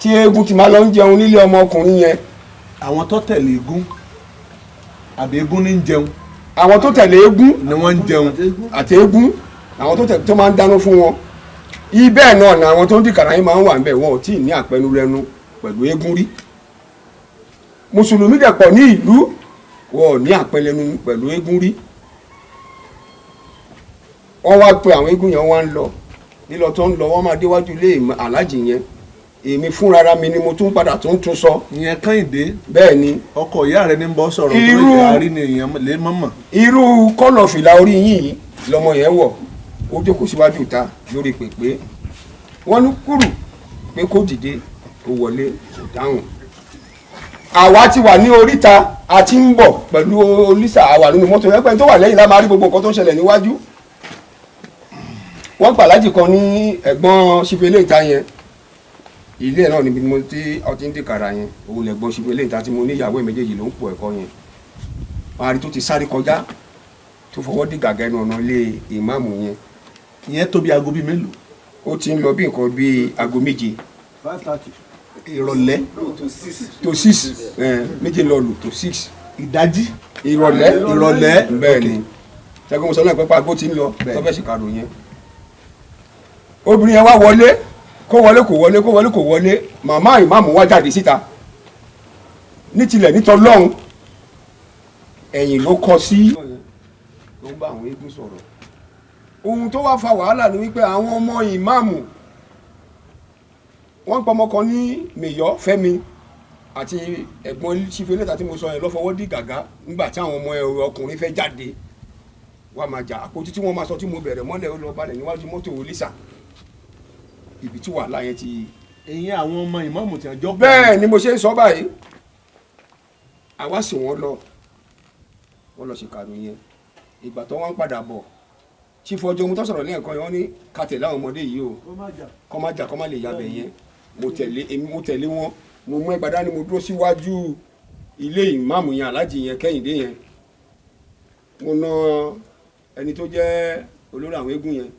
Speaker 11: tí eégún ti máa lọ ń jẹun nílé ọmọkùnrin yẹn.
Speaker 3: àwọn tó tẹ̀lé eégún àbí eégún ní ń jẹun.
Speaker 11: àwọn tó tẹ̀lé eégún
Speaker 3: ni wọ́n ń jẹun.
Speaker 11: àti eégún àwọn tó tẹ̀lé tó máa ń dáná fún wọn. ibẹ̀ náà ni àwọn tó ń dìkàrà yín máa ń wà ń bẹ̀ wọn ò tí ì ní àpẹnurẹnu pẹ̀lú eégún rí. mùsùlùmí dẹ̀ pọ̀ ní ìlú wọn ò ní àpẹnurẹnu pẹ̀lú eégún rí. wọ́n wá pe àwọn eégún yẹn wá ń lọ lílọ tó ń lọ wọ́n máa déwájú ilé aláàjì yẹn èmi fúnra mi ni mo tún padà tún sọ.
Speaker 3: ìyẹn Kẹ́hìndé.
Speaker 11: bẹ́ẹ̀ ni.
Speaker 3: ọkọ ìyá rẹ ní bọ́ sọ̀rọ̀ tó lè àárín ni èèyàn lè mọ̀mọ̀.
Speaker 11: irú kọ́nà fìlà orí yìí lọmọ yẹn wọ̀ ó jókòó síwájú ìta lórí pèpè wọ́n ní kúrú pé kó dìde kó wọlé kó dáhùn. àwa ti wà ní oríta a ti ń bọ̀ pẹ̀lú olísà àwà nínú mọ́tò ẹgbẹ́ tó wà lẹ́yìn la máa rí gbogbo nǹkan tó ń ṣẹlẹ̀ níwájú. wọ́n gbà láti kan ní ẹ̀gbọ́n ṣífẹ́lẹ́ ìta yẹn ilé ẹ̀ náà níbi mo tí ọtí ń dìkàrà yẹn òun lẹ̀gbọ́n ṣífẹ́lẹ́ ìta tí mo ní ìyàwó méjèèjì ló ń pò ẹ̀kọ́ yẹn. wọ́n á rí tó ti sáré kọjá tó fọwọ́ dì gàgà ẹnu ọ̀nà ilé ìmáàmù yẹn.
Speaker 1: ìyẹn tó bí aago bíi mélòó.
Speaker 11: ó ti ń lọ bí nǹkan bíi aago méje.
Speaker 1: 5:30 ìrọ̀lẹ́
Speaker 11: tó 6 méje lọ lù tó 6.
Speaker 1: ìdájí
Speaker 11: ìrọ̀lẹ́ bẹ́ẹ̀ ni ṣẹ́gun sọ náà pẹ́pẹ́ agbó ti ń lọ tọ́fẹ́ ṣìkàrò yẹn. obìnrin yẹn wá wọlé kó wọlé kó wọlé kó wọlé kó wọlé màmá ìmáàmù wá jáde síta ní tilẹ̀ nítọ́ lọ́hùn ẹ̀yìn ló kọ sí. ló ń bá àwọn eégún sọ̀rọ̀ ohun tó wá fa wàhálà ni wípé àwọn ọmọ ìmáàmù wọ́n pọ̀ ọmọ kan ní mèyọ́ fẹ́mi àti ẹ̀gbọ́n ṣífẹ́lẹ́ta tí mo sọ yẹn lọ́fọwọ́ dì gàgá nígbà tí àwọn ọmọ ẹ̀rọ ọkùnrin fẹ́ jáde wà máa jà àpótí tí wọ́n máa sọ tí mo bẹ̀rẹ̀ mọ́lẹ̀ ó lọ balẹ̀ níwájú mọ́tò olísà ibi tí wàhálà yẹn ti.
Speaker 1: ẹ̀yin àwọn ọmọ ìmáàmù tí wọ́n jọ.
Speaker 11: bẹ́ẹ̀ ni mo ṣe ń sọ báyìí àwa sì wọ́n lọ ṣèkàrò yẹn ìgbà tó wọ́n ń padà bọ̀ chief ọjọ́ ohun tó sọ̀rọ̀ lẹ́ẹ̀kan yẹn wọ́n ní ká tẹ̀lé àwọn ọmọdé yìí o kọ́ má jà kọ́ má lè yabẹ̀ yẹn mo tẹ̀lé wọn mo mú ẹgbàá dání mo dúró síwájú ilé ìmáàmù yẹn aláàjì yẹn kẹ́hìndé yẹn mo na ẹni tó jẹ́ olórí àwọn eégún yẹn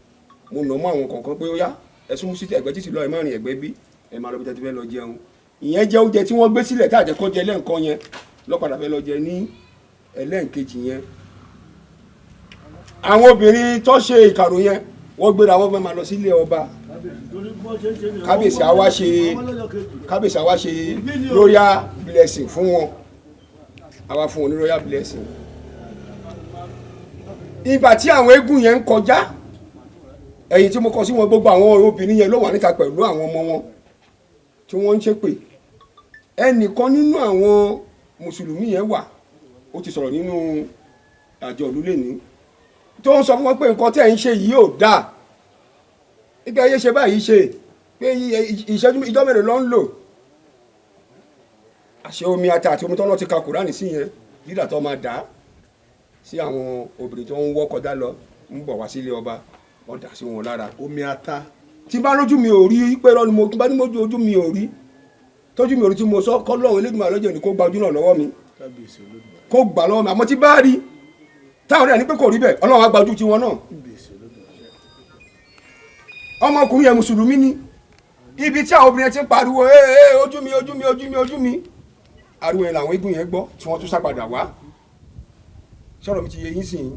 Speaker 11: mo nà mọ́ àwọn kọ̀ọ̀kan pé ó yá ẹ̀sùn sí ẹgbẹ́ títí lọ ẹ̀ má rìn ẹgbẹ́ bí ẹ̀ máa lọ bí tẹ́tí fẹ́ lọ jẹun ìyẹn jẹ́ oúnjẹ tí wọ́n gbé sílẹ̀ tá àjẹkọ́ jẹ lẹ́ǹkan yẹn lọ́padà fẹ́ lọ jẹ ní ẹlẹ́ǹkejì yẹn àwọn obìnrin tó ṣe ìkàrò yẹn wọ́n gbéra wọ́n fẹ́ máa lọ sílé ọba kábíyèsí àwa ṣe royal blessing fún wọn àwa fún wọn ní royal blessing. ìgbà tí àwọn eégún yẹn ń kọjá ẹ̀yìn tí mo kọ sí wọn gbogbo àwọn obìnrin yẹn ló wà níta pẹ̀lú àwọn ọmọ wọn tí wọ́n ń ṣépè ẹnìkan nínú àwọn mùsùlùmí yẹn wà ó ti sọ̀rọ̀ nínú àjọ òlúlé ní tó ń sọ fún wọn pé nǹkan tẹ́ ń ṣe yìí ò dáa ibi ayé ṣe báyìí ṣe pé ìṣẹ́jú ìjọ mẹ́rin ló ń lò àṣẹ omi ata àti omi tó lọ́ọ́ ti ka kùránì sí yẹn lídà tó máa dà á sí àwọn obìnrin tó ń wọ́ kọjá lọ ń bọ̀ wá sílé ọba wọ́n dà sí wọn lára.
Speaker 1: omi ata.
Speaker 11: tí bá lójú mi ò rí pé lọ́nu mo bá ní mojú ojú mi ò rí tójú mi ò rí tí mo sọ kọ́ lọ́run Elédùmarè lọ́jọ́ ni kó gba ojú náà lọ́wọ́ mi kó gbà lọ́wọ́ mi àmọ́ tí bá rí táwọn rẹ̀ ní pé kò rí bẹ́ẹ̀ Ọlọ́run á gba ojú tiwọn náà. ọmọkùnrin yẹn mùsùlùmí ni ibi tí àwọn obìnrin ti ń pariwo ojú mi ojú mi ojú mi ojú mi ariwo yẹn làwọn eégún yẹn gbọ́ tí wọ́n tún sápadà wá sọ̀rọ̀ mi ti yẹ yín sìn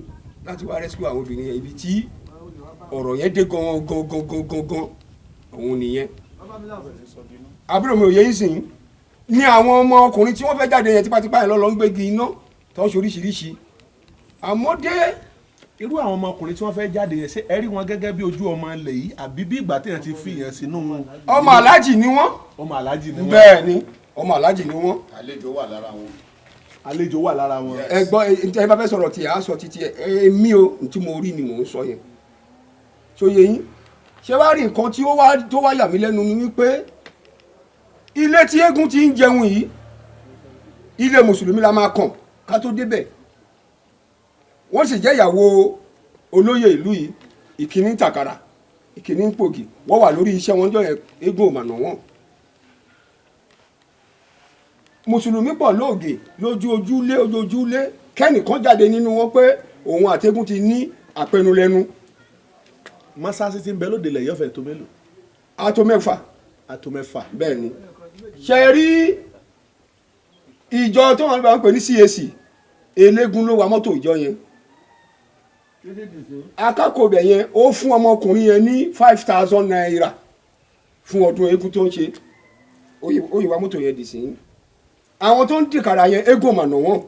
Speaker 11: láti wá rescue àwọn obìnrin yẹn ibi tí ọ̀rọ̀ yẹn dé gan òun nìyẹn àbúrò mi ò yẹ yín sìn ní àwọn ọmọ ọkùnrin tí wọ́n fẹ́ jáde yẹn tipátipá yẹn lọ́ọ́ ń gbégi iná tó ń ṣe oríṣiríṣi àmọ́dé.
Speaker 1: irú àwọn ọmọkùnrin tí wọ́n fẹ́ jáde yẹn ṣé ẹ rí wọn gẹ́gẹ́ bí ojú ọmọ ilẹ̀ yìí àbí bí ìgbà téèyàn ti fi yẹn sínú wọn.
Speaker 11: ọmọ aláàjì ni wọ́n.
Speaker 1: ọmọ aláàjì ni wọ́n.
Speaker 11: bẹ́ẹ̀ ni ọmọ aláàjì ni wọ́n.
Speaker 6: àlejò wà lára wọn.
Speaker 1: àlejò wà lára wọn.
Speaker 11: ẹ gbọ́ ẹ bá fẹ́ sọ̀rọ̀ tí a sọ títí èmi o tí mo rí ni mò ń sọ yẹn tó yẹ yín ṣé wàá rí nǹkan tí ó wá yà mí lẹ́nu ni wípé ilé tí eégún ti ń jẹun yìí ilé mùsùlùmí la máa kàn ká tó débẹ̀ wọ́n sì jẹ́ ìyàwó olóyè ìlú yìí ìkíní ń tàkàrà ìkíní ń pògì wọ́n wà lórí iṣẹ́ wọn jọ eégún òmànà wọn. mùsùlùmí pọ̀ lóògè lójoojúlé kẹ́nìkan jáde nínú wọn pé òun àti eégún ti ní àpẹnulẹ́nu.
Speaker 1: mọ́sáàsì ti ń bẹ lóde ilẹ̀ yọ̀fẹ̀ tó mélòó.
Speaker 11: àtò mẹ́fà.
Speaker 1: àtò mẹ́fà.
Speaker 11: bẹ́ẹ̀ ni ṣe rí ìjọ tó wọn bá ń pè ní CAC eléégún ló wa mọ́tò ìjọ yẹn akákòbẹ̀ yẹn ó fún ọmọkùnrin yẹn ní 5,000 naira fún ọdún eégún tó ń ṣe ó yìí wa mọ́tò yẹn dì sí àwọn tó ń dìkàrà yẹn eégún mà nà wọ́n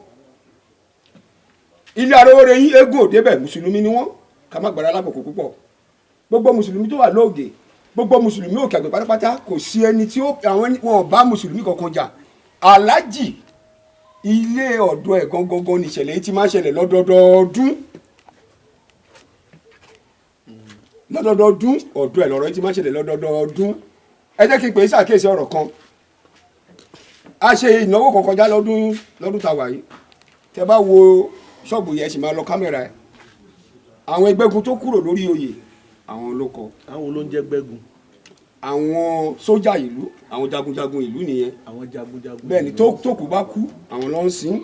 Speaker 11: ilé arówóre yín eégún òdebẹ̀ mùsùlùmí ni wọ́n ká má gbára lákòókò púpọ̀ gbogbo mùsùlùmí tó wà lóògè gbogbo mùsùlùmí òkè àgbẹ̀ pátápátá kò sí ẹni tí àwọn wọn bá mùsùlùmí kankan jà aláàjì ilé ọ̀dọ̀ ẹ̀ gangan ní ìṣẹ̀lẹ̀ yìí ti máa ń ṣẹlẹ̀ lọ́dọọdún lọ́dọọdún ọ̀dọ̀ ẹ̀ lọ́rọ̀ yìí ti máa ń ṣẹlẹ̀ lọ́dọọdún. Ẹ jẹ́ kí n pè é ṣàkíyèsí ọ̀rọ̀ kan. A ṣe ìnáwó kan kọjá lọ́dún tá a wà yìí. Tẹ bá wo ṣọ́ọ̀bù yẹn sì máa lọ kámẹ́rà ẹ̀. Àwọn ẹgbẹ́gun tó kúrò lórí oyè àwọn ló kọ.
Speaker 3: àwọn ló ń jẹ́ gbẹ́gun.
Speaker 11: Àwọn sójà ìlú, àwọn jagunjagun ìlú nìyẹn.
Speaker 3: àwọn jagunjagun.
Speaker 11: Bẹ́ẹ̀ ni tó kù bá kú àwọn ló ń sin.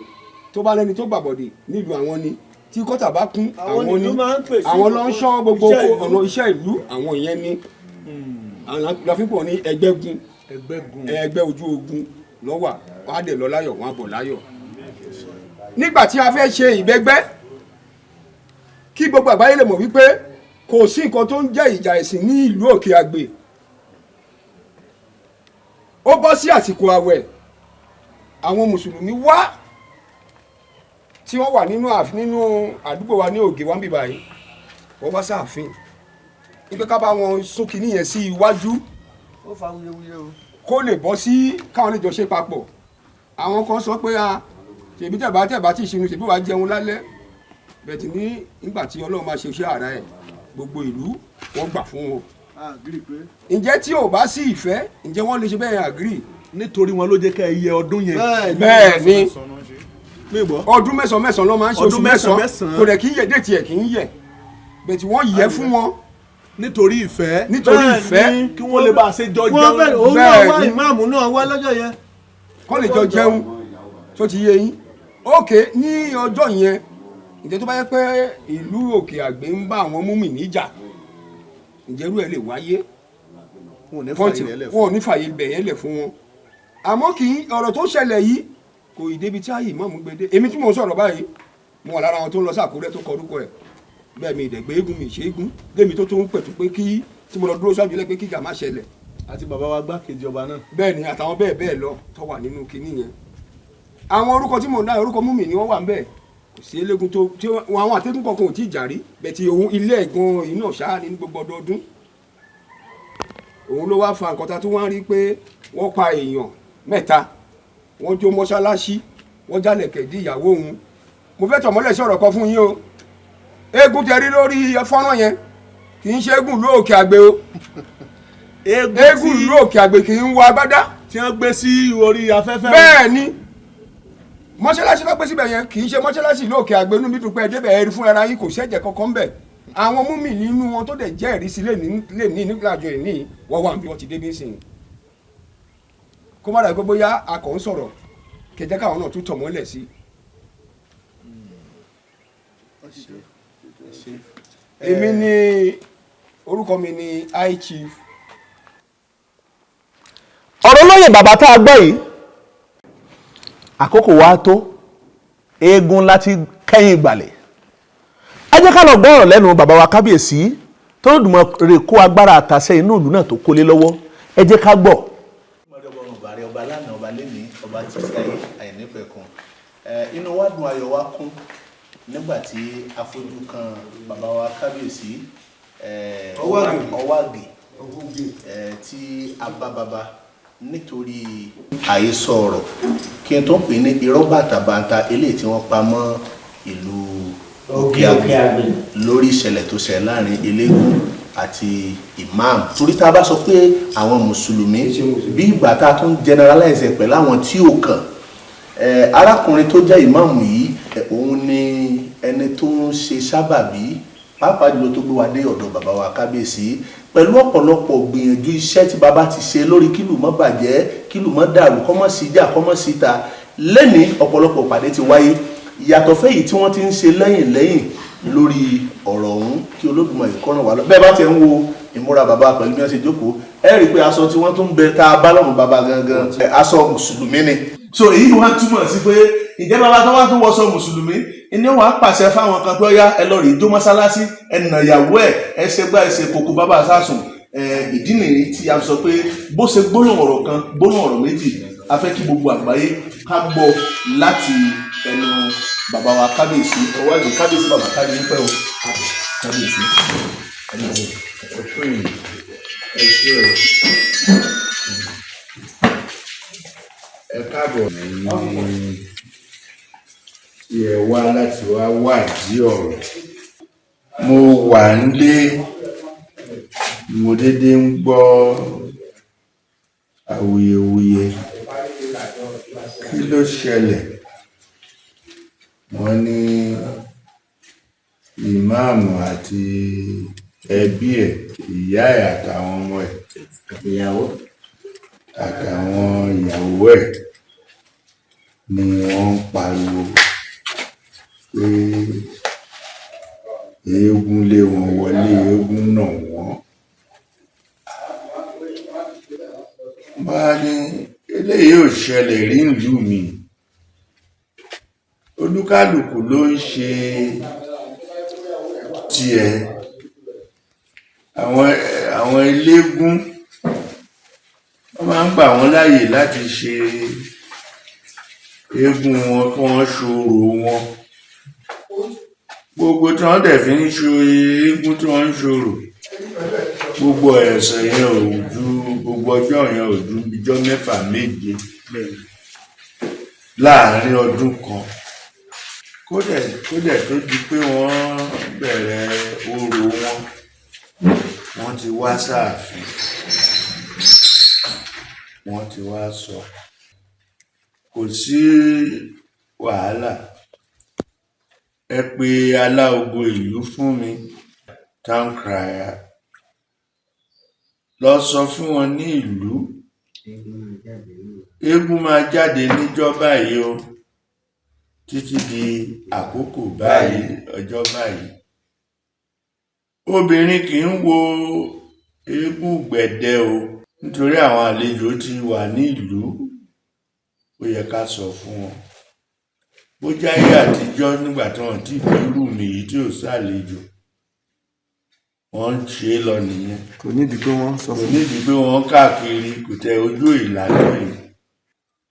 Speaker 11: Tó bá lẹ́ni tó gbàbọ̀dè nílùú àwọn ni. Tí kọ́tà bá kún àwọn ni. Àwọn ló ń ṣọ́ gbogbo ọ̀nà iṣẹ́ ìlú àwọn ìyẹn ni. Àwọn láfípọ̀ ní ẹgbẹ́gun. Ẹgbẹ́ ojú ogun lọ́wà wọ́n á dẹ̀ lọ láyọ̀ wọ́n á bọ̀ láyọ̀. Nígbà tí a fẹ́ ṣe ìbẹ́gbẹ́ kí gbogbo àgbáyé lè mọ̀ wípé kò sí nǹkan tó ń jẹ́ ìjà ẹ̀sìn ní ìlú Òkè Àgbè. Ó bọ́ sí àsìkò àwẹ̀ àwọn mùsùlùmí wá tí wọ́n wà nínú àdúgbò wa ní Ògè wọ́n bíbá yìí wọ́n wá sáàfin wípé ká bá wọn sún kinní yẹn sí iwájú kó lè bọ́ sí káwọn lè jọ ṣe papọ̀. Àwọn kan sọ pé ṣèbí tẹ̀bá tí ìṣinú ṣèbí wàá jẹun lálẹ́ bẹ̀tì ní nígbà tí Ọlọ́run máa ṣe iṣẹ́ àrà ẹ̀ gbogbo ìlú wọ́n gbà fún wọn. Ǹjẹ́ tí ò bá sí ìfẹ́ ǹjẹ́ wọ́n lè ṣe bẹ́ẹ̀ àgírí.
Speaker 3: nítorí wọn ló jẹ́ ká ẹ yẹ ọdún yẹn.
Speaker 11: Bẹ́ẹ̀ ni ọdún mẹ́sàn-án ló máa ń ṣe oṣù mẹ́sàn-án kò dẹ̀ kì í yẹ déètì ẹ̀ kì í yẹ bẹ̀tì wọ́n yẹ fún wọn.
Speaker 3: nítorí ìfẹ́.
Speaker 11: kí
Speaker 3: wọ́n lè bá a ṣe jọ jẹun.
Speaker 10: bẹ́ẹ̀ ni ìmáàmù náà wá lọ́jọ́ yẹn.
Speaker 11: kọ́ lè jọ jẹun tó ti yé yín. Ókè ní ọjọ́ yẹn ǹjẹ́ tó bá yẹ pé ìlú Òkè Àgbè ń bá àwọn múmi níjà ǹjẹ́ irú ẹ̀ lè wáyé. Wọn ò ní fàyè bẹ̀ yẹn lẹ̀ fún wọn. Àmọ́ kì í ọ̀rọ̀ tó ṣẹlẹ̀ yìí kò ì débi tí ààyè ìmáàmù gbé dé. Èmi tí mò ń sọ̀rọ̀ báyìí mo wà lára àwọn tó ń lọ sí Àkúrẹ́ tó kọ orúkọ ẹ̀. Bẹ́ẹ̀ mi ìdẹ̀gbẹ́ eégún mi ṣe eégún lémi tó ń pẹ̀tù pé kí tí mo lọ dúró sáájú lẹ́ pé kíjà má ṣẹlẹ̀.
Speaker 3: àti bàbá wa gbákejì ọba náà.
Speaker 11: Bẹ́ẹ̀ ni àtàwọn bẹ́ẹ̀ lọ tó wà nínú kinní yẹn. Àwọn orúkọ tí mò ń dá orúkọ múmi ni wọ́n wà ń bẹ̀. Kò sí eléégún tó tí àwọn àtẹ́gùn kankan ò tí ì jàrí bẹ́ẹ̀ ti òun ilé ẹ̀gbọ́n iná ṣáá ní gbogbo ọdọọdún. Òun ló wá fa nǹkan ta tó wá rí pé wọ́n pa èèyàn mẹ́ta wọ́n jó mọ́ṣáláṣí wọ́n jálẹ̀kẹ̀ dí ìyàwó òun. Mo fẹ́ tọ̀mọ́lẹ̀ sí ọ̀rọ̀ kan fún yín o. Eégún tẹ rí lórí fọ́nrán yẹn kì í ṣe eégún ìlú Òkè Àgbè o. Eégún ìlú Òkè Àgbè kì í wọ agbádá.
Speaker 3: tí wọ́n gbé sí orí afẹ́fẹ́.
Speaker 11: Bẹ́ẹ̀ ni mọ́ṣáláṣí tó gbé síbẹ̀ yẹn kì í ṣe mọ́ṣáláṣí ìlú Òkè Àgbè inú mi dùn pé ẹ̀dẹ́bẹ̀ ẹ̀rí fún ara yín kò ṣẹ̀jẹ̀ kankan bẹ̀. Àwọn múmi nínú wọn tó dẹ̀ jẹ́ ẹ̀rí sí lè ní nígbàjọ ìní wọ́n wà bí wọ́n ti débí sìn. Kó má dàgbé bóyá a kàn ń sọ̀rọ̀ kẹjẹ́ káwọn náà tún tọ̀ mọ́lẹ̀ sí. Èmi ni orúkọ mi ni High Chief.
Speaker 1: ọ̀rọ̀ lóye bàbá tá a gbọ́ yìí àkókò wa tó eégún láti kẹ́yìn ìgbàlẹ̀. ẹ jẹ́ ká lọ gbọ́ ọ̀rọ̀ lẹ́nu bàbá wa kábíyèsí tó Olódùmarè kó agbára àtàṣe inú ìlú náà tó kólé lọ́wọ́. ẹ jẹ́ ká gbọ́.
Speaker 8: ọba lánàá ọba lẹ́nìí ọba tí sáyé àìnípẹ̀kun inú wa dùn ayọ̀ wa kún nígbà tí a fojú kan bàbá wa kábíyèsí ọwágè tí a bá bàbá nítorí àhesọ ọ̀rọ̀ kí n tó ń pè ní irọ́ bàtàbàtà eléyìí tí wọ́n pa mọ́ ìlú Òkè Àgbè lórí ìṣẹ̀lẹ̀ tó ṣẹlẹ̀ láàrin eléégún àti imam. Torí tá a bá sọ pé àwọn mùsùlùmí bí ìgbà tá a tún generalize pẹ̀lú àwọn tí ò kàn arákùnrin tó jẹ́ imam yìí òun ni ẹni tó ń ṣe sábàbí pàápàá jùlọ tó gbé wa dé ọ̀dọ̀ bàbá wa kábíyèsí pẹ̀lú ọ̀pọ̀lọpọ̀ gbìyànjú iṣẹ́ tí bàbá ti ṣe lórí kílù mọ́ bàjẹ́ kílù mọ́ dàrú kọ́mọ́ sí jà kọ́mọ́ síta lẹ́ni ọ̀pọ̀lọpọ̀ pàdé ti wáyé ìyàtọ̀ fẹ́yìí tí wọ́n ti ń ṣe lẹ́yìn lórí ọ̀rọ̀ ọ̀hún kí Olódùmarè kó ràn wá lọ. Bẹ́ẹ̀ bá ti ń wo ìmúra bàbá pẹ̀lú bí wọ́n ṣe jókòó ẹ rí i pé aṣọ tí wọ́n tún ń bẹ tá a bá lọ́rùn bàbá gangan aṣọ mùsùlùmí ni. So èyí wá túmọ̀ sí pé ìjẹ́ bàbá tó wá tún wọṣọ mùsùlùmí ni wọ́n á pàṣẹ fáwọn kan tó yá ẹ lọ rí ijó mọ́sálásí ẹ nà ìyàwó ẹ ṣe gbá ẹ ṣe kókó bàbá sásùn ìdí nìyí tí a sọ pé bó ṣe gbólóhùn ọ̀rọ̀ kan gbólóhùn ọ̀rọ̀ méjì a fẹ́ kí gbogbo àgbáyé ká gbọ́ láti ẹnu bàbá wa kábíyèsí ọwọ́ ẹ̀dùn kábíyèsí bàbá kábíyèsí pẹ́ o kábíyèsí
Speaker 12: ẹ káàbọ̀ ní tí ẹ wá láti wá wádìí ọ̀rọ̀ mo wà nílé mo dédé ń gbọ́ awuyewuye kí ló ṣẹlẹ̀ wọ́n ní ìmáàmù àti ẹbí ẹ̀ ìyá ẹ̀ àtàwọn ọmọ ẹ̀ àtàwọn ìyàwó ẹ̀ ni wọ́n ń pariwo pé eégún lé wọn wọlé eégún náà wọ́n. bá ní eléyìí ò ṣẹlẹ̀ rí ìlú mi olúkálùkù ló ń ṣe tiẹ̀ àwọn eléégún wọ́n máa ń gbà wọ́n láàyè láti ṣe eégún wọn kí wọ́n ṣòro wọn gbogbo tí wọ́n dẹ̀ fi ń ṣe eégún tí wọ́n ń ṣòro gbogbo ẹ̀sẹ̀ yẹn ò ju gbogbo ọjọ́ yẹn ò ju ijọ́ mẹ́fà méje láàárín ọdún kan kódẹ̀ tó di pé wọ́n bẹ̀rẹ̀ orò wọ́n ti wá sáàfin wọ́n ti wá sọ kò sí wàhálà ẹ pè aláogo ìlú fún mi town crier lọ sọ fún wọn ní ìlú eégún máa jáde níjọ́ báyìí o títí di àkókò báyìí ọjọ́ báyìí obìnrin kì í wo eégún gbẹ̀dẹ o nítorí àwọn àlejò ti wà ní ìlú ó yẹ ká sọ fún wọn bó jáyé àtijọ́ nígbà tí wọ́n ti bí irú mi yìí tí ò sàlejò wọ́n ń ṣe é lọ nìyẹn
Speaker 1: kò nídìí pé wọ́n sọ
Speaker 12: kò nídìí pé wọ́n káàkiri kò tẹ ojú ìlànà yìí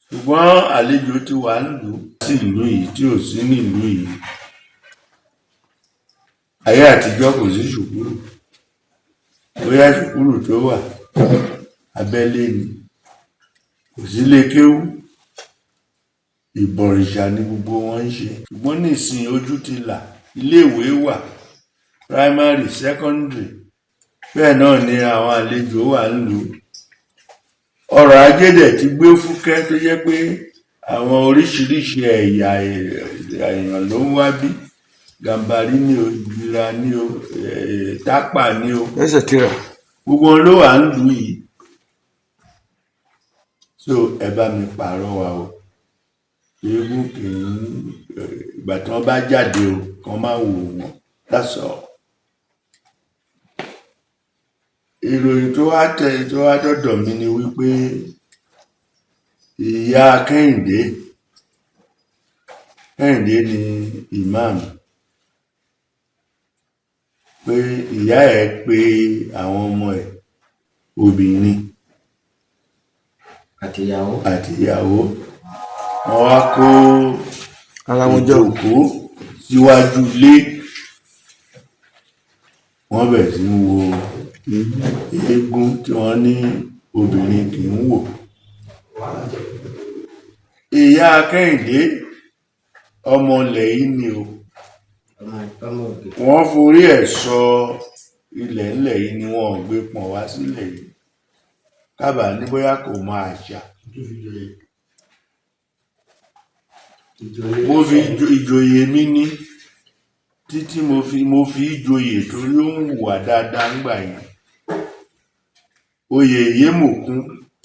Speaker 12: ṣùgbọ́n àlejò ti wà nílùú sí ìlú yìí tí ò sí nílùú yìí ayé àtijọ́ kò sí ṣùkúrù bóyá ṣùkúrù tó wà abẹ́lé ni kò sí lè kéwú ìbọ̀rìṣà ni gbogbo wọn ń ṣe ṣùgbọ́n nísìnyí ojú ti là iléèwé wà primary secondary bẹ́ẹ̀ náà ni àwọn àlejò wà nílùú ọrọ̀ ajé dẹ̀ ti gbé fúkẹ́ tó jẹ́ pé àwọn oríṣiríṣi ẹ̀yà èèyàn ló ń wá bí gàmbàrí ní o ìgbìrà ní o tápà ní o
Speaker 1: ẹsẹ̀ tìrà
Speaker 12: gbogbo wọn ló wà nílùú yìí so ẹ bá mi pàrọwà o eégún kì í ìgbà tí wọ́n bá jáde o kàn máa wò wọ́n that's all. ìròyìn tó wá dọ̀dọ̀ mi ni wípé ìyá Kehinde ni Imam pé ìyá ẹ̀ pé àwọn ọmọ ẹ̀ obìnrin àtìyàwó wọ́n wá kó ìjókòó síwájú ilé wọ́n bẹ̀rẹ̀ sí wo eégún tí wọ́n ní obìnrin kì í wò ìyá Kehinde ọmọ ilẹ̀ yìí ni o wọ́n forí ẹ̀ sọ ilẹ̀ ńlẹ̀ yìí ni wọ́n gbé pọ̀n wá sílẹ̀ yìí kábà ní bóyá kò mọ àṣà mo fi ìjòyè mi ní títí mo fi ìjòyè torí ó ń hùwà dáadáa ńgbà yẹn oyè Yémòkún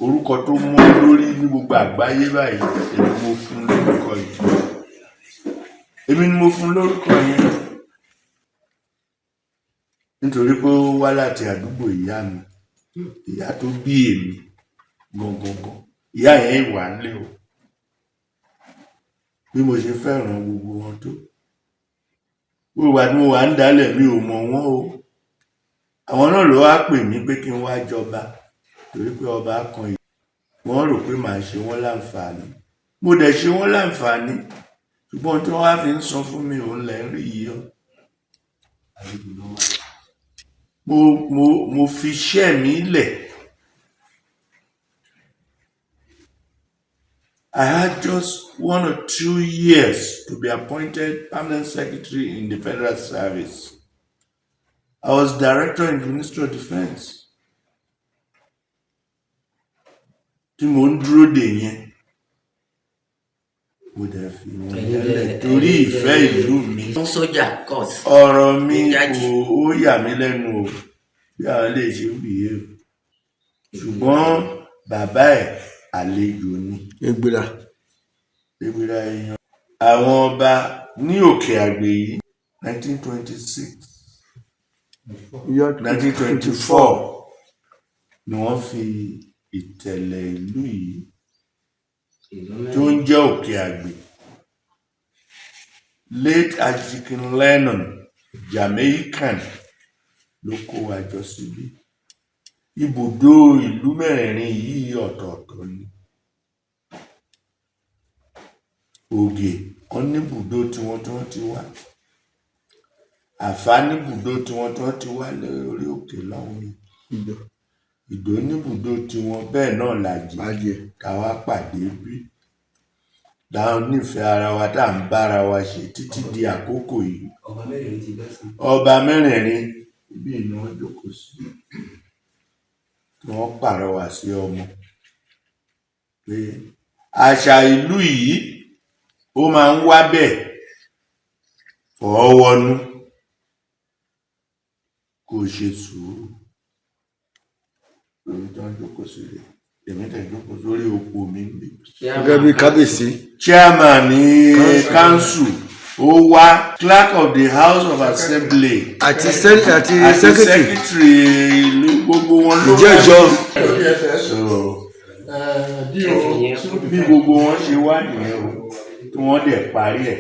Speaker 12: orúkọ tó mú lórí ní gbogbo àgbáyé báyìí èmi ni mo fún lórúkọ yẹn nítorí pé ó wá láti àdúgbò ìyá mi ìyá tó bí èmi gangan ìyá yẹn wà nílé o bí mo ṣe fẹ́ràn gbogbo wọn tó gbogbo àti mo wà ń dálẹ̀ mi ò mọ̀ wọ́n o àwọn náà ló wá pè mí pé kí n wá jọba torí pé ọba kan yìí wọ́n rò pé màá ṣe wọ́n láǹfààní mo dẹ̀ ṣe wọ́n láǹfààní ṣùgbọ́n tí wọ́n wá fi ń san fún mi òun lẹ̀ ń rí yìí o mo fi iṣẹ́ mi lẹ̀ I had just 1 or 2 years to be appointed permanent secretary in the federal service. I was director in the Ministry of Defense. tí mo ń dúró dè yẹn mo dẹ̀ fi yẹn lẹ̀ torí ìfẹ́ ìlú mi. Ọ̀rọ̀ mi kò ó yà mí lẹ́nu o bí àwọn lè ṣe ń bìyẹ o ṣùgbọ́n bàbá ẹ̀ àlejò ni.
Speaker 1: Egbera
Speaker 12: èèyàn. Àwọn ọba ní òkè àgbè yìí 1926 1924 ni wọ́n fi ìtẹ̀lẹ̀ ìlú yìí tó ń jẹ́ òkè àgbè. Late Ajikin Lennon Jamaican ló kó wa jọ síbí. Ibùdó ìlú mẹ́rẹ̀ẹ̀rin yìí ọ̀tọ̀ọ̀tọ̀ ni. Ògè wọ́n ní ibùdó tiwọn tí wọ́n ti wá. Àfá ní ibùdó tiwọn tí wọ́n ti wá lórí òkè lọ́hùn ni. Ìdó ní ibùdó tiwọn bẹ́ẹ̀ náà làjẹ́ káwá pàdé bí. Dáhùn nífẹ̀ẹ́ ara wa tá à ń bára wa ṣe títí di àkókò yìí. Ọba mẹ́rẹ̀ẹ̀rin ibi ni wọ́n jókòó sí. Tí wọ́n pàrọwà sí ọmọ pé àṣà ìlú yìí ó máa ń wá bẹ́ẹ̀ fọwọ́wọ́nú kó ṣe sùúrù. Lórí tó ń jókòó sílé èmi tẹ̀ jókòó sórí òpó mi níbi.
Speaker 1: Gẹ́gẹ́ bí kábíyèsí.
Speaker 12: Chairman ní council ó wá, clerk of the house of assembly
Speaker 1: àti secretary
Speaker 12: ìlú gbogbo wọn ló
Speaker 1: jẹ́jọ́.
Speaker 12: Bí gbogbo wọn ṣe wá nìyẹn o tí wọ́n dẹ̀ parí ẹ̀.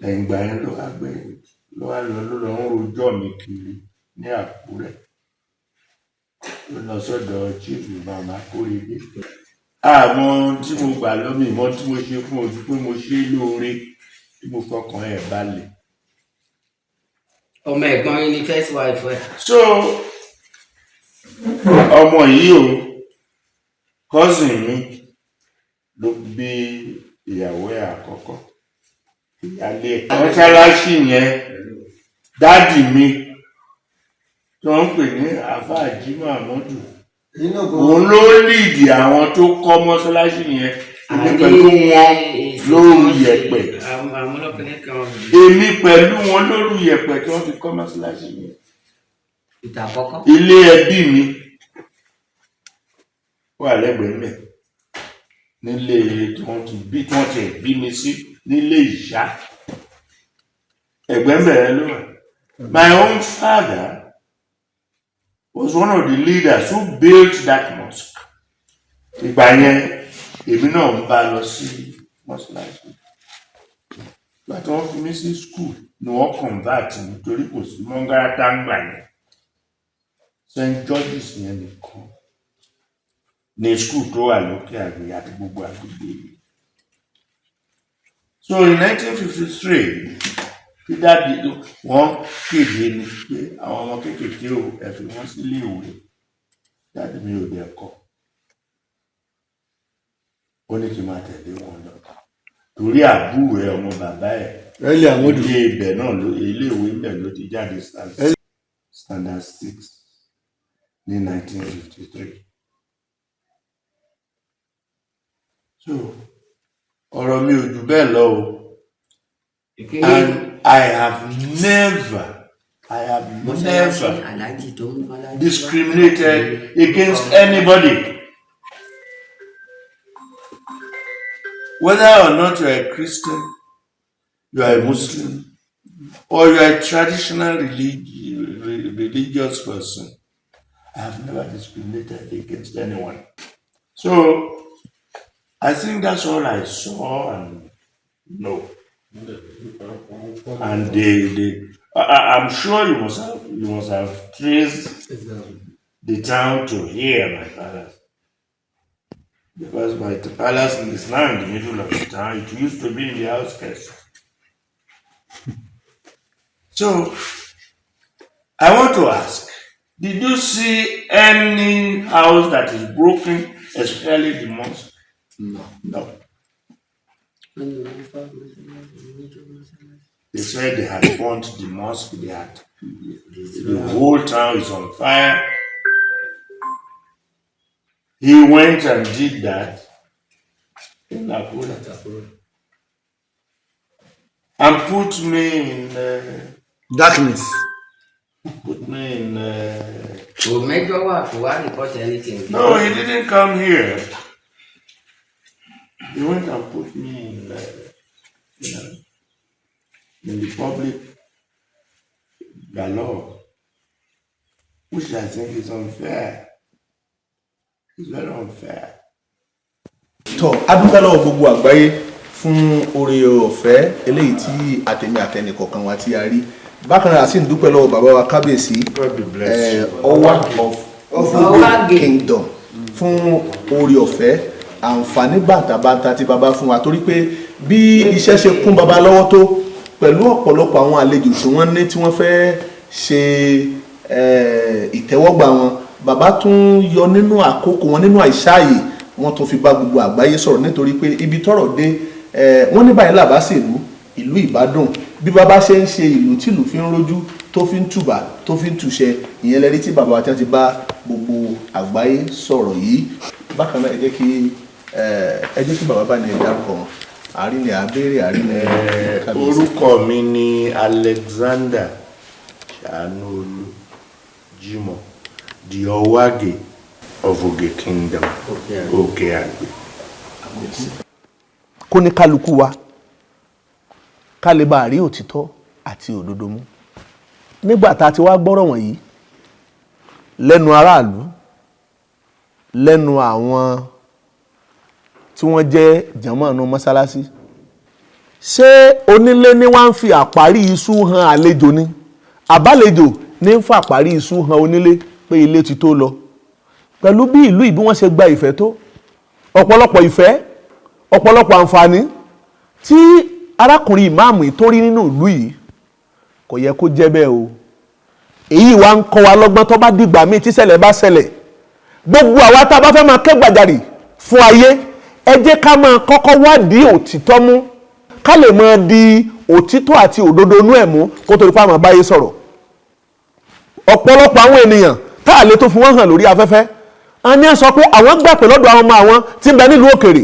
Speaker 12: Ẹ̀yìn ìgbà yẹn ló wá gbé ló wá lọ ń rojọ́ mi kiri ní Àkúrẹ́. Ló lọ sọ́dọ̀ chief Imam Akóredé. Àmọ́ tí mo gbà lọ́mọ ìmọ̀ tí mo ṣe fún ojú pé mo ṣe lóore tí mo fọkàn ẹ̀ balẹ̀.
Speaker 13: Ọmọ ẹ̀gbọ́n yín ni first wife ẹ̀.
Speaker 12: So ọmọ yìí o cousin mi ló bí ìyàwó ẹ̀ àkọ́kọ́ ìyálé ẹ̀. Mọ́ṣáláṣí yẹn dáàdì mi tó ń pè ní àfáà Jímọ̀ Àmọ́dù òun ló líìdì àwọn tó kọ́ mọ́ṣáláṣí yẹn pẹ̀lú wọn lóru yẹ̀pẹ̀. Èmi pẹ̀lú wọn lóru yẹ̀pẹ̀ tí wọ́n fi kọ́ mọ́ṣáláṣí yẹn. Ilé ẹbí mi wà lẹ́gbẹ̀ẹ́ mẹ́ nílé tí wọ́n ti bí mi sí nílé ìṣá ẹ̀gbẹ́ mẹ́rẹ̀ ló wà. My own father was one of the leaders who built that mosque. Ìgbà yẹn èmi náà ń bá lọ sí mọ́ṣáláṣí. Ìgbà tí wọ́n fi mí sí school ni wọ́n convert nítorí kò sí mọ́ngàrá táǹgbà yẹn. St. George's yẹn nìkan ní school tó wà lókè àgbè àti gbogbo àgbègbè yìí. So in 1953 tí dáàbì wọ́n kéde ni pé àwọn ọmọ kéékèèké ò ẹ fi wọ́n sílé ìwé dáàbì mi ò dẹ̀ kọ́. Ó ní kí n máa tẹ̀lé wọn lọ torí àbúrò ẹ̀ ọmọ bàbá ẹ̀ ilé ibẹ̀ náà ilé ìwé ibẹ̀ ló ti jáde standard 6 ní 1953. So ọ̀rọ̀ mi ò jù bẹ́ẹ̀ lọ o. And I have never discriminated against anybody. Whether or not you are a Christian, you are a Muslim, or you are a traditional religious person, I have never discriminated against anyone. So I think that's all I saw and know. And I'm sure you must have traced the town to here, my palace. Because my palace is now in the middle of the town. It used to be in the outskirts. So I want to ask, did you see any house that is broken, especially the mosque? No. They said they had burnt the mosque, the whole town is on fire. He went and did that in Akure and put me in
Speaker 10: darkness.
Speaker 12: put me in.
Speaker 13: To make your work, why report anything?
Speaker 12: No, he didn't come here. He went and put me in the public galore, which I think is unfair. It's very unfair.
Speaker 1: tọ́ adúpẹ́ lọ́wọ́ gbogbo àgbáyé fún oore ọ̀fẹ́ eléyìí tí àtẹ̀mí àtẹnìkọ̀ọ̀kan wa tí a rí bákan náà a sì ń dúpẹ́ lọ́wọ́ bàbá wa kábíyèsí Ọwá of Agbe Kingdom fún oore ọ̀fẹ́ àǹfààní bàtàbàtà tí bàbá fún wa torí pé bí iṣẹ́ ṣe kún bàbá lọ́wọ́ tó pẹ̀lú ọ̀pọ̀lọpọ̀ àwọn àlejò tí wọ́n ní tí wọ́n fẹ́ ṣe ìtẹ́wọ́gbà wọn bàbá tún yọ nínú àkókò wọn nínú àìsáàyè wọ́n tún fi bá gbogbo àgbáyé sọ̀rọ̀ nítorí pé ibi tọ́rọ̀ dé wọ́n ní báyìí làbá sí ìlú ìbádùn bí bàbá ṣe ń ṣe ìlú tí ìlú fi ń rojú tó fi ń tùbà tó fi ń tùṣẹ ìyẹn lẹ́rí tí bàbá tí wọ́n ti bá gbogbo àgbáyé sọ̀rọ̀ yìí bákan náà ẹ jẹ́ kí bàbá bá ní ìdárúkọ wọn àárín ni àbẹ̀rẹ̀ àárín ni kábíyèsí.
Speaker 12: Orúkọ mi ni Alexander Ṣàánúolú Jimoh the Owage of Oge Kingdom, Òkè Àgbè.
Speaker 1: Kó ní kálukú wa ká lè bá rí òtítọ́ àti òdodo mú nígbà tá a ti wá gbọ́rọ̀ wọ̀nyí lẹ́nu aráàlú lẹ́nu àwọn tí wọ́n jẹ́ jàmáànú mọ́sálásí ṣé onílé ní wọ́n ń fi àparí iṣu hàn àlejò ni àbálejò ní ń fa àparí iṣu hàn onílé pé ilé ti tó lọ pẹ̀lú bí ìlú ìbí wọ́n ṣe gba ìfẹ́ tó ọ̀pọ̀lọpọ̀ ìfẹ́ ọ̀pọ̀lọpọ̀ àǹfààní tí arákùnrin ìmáàmù tó rí nínú ìlú yìí kò yẹ kó jẹ́ bẹ́ẹ̀ o èyí wá ń kọ́ wa lọ́gbọ́n tó bá dìgbà míì tí ṣẹlẹ̀ bá ṣẹlẹ̀ gbogbo àwa tá a bá fẹ́ máa kẹ́gbàjarì fún ayé ẹ jẹ́ ká máa kọ́kọ́ wádìí òtítọ́ mú ká lè máa di òtítọ́ àti òdodo inú ẹ̀ mú kó tó di pa àmọ́ báyé sọ̀rọ̀ ọ̀pọ̀lọpọ̀ àwọn ènìyàn tá a lè tó fi wọ́n hàn lórí afẹ́fẹ́ a ní sọ pé àwọn gbà pé lọ́dọ̀ àwọn ọmọ àwọn tí ń bẹ nílùú òkèrè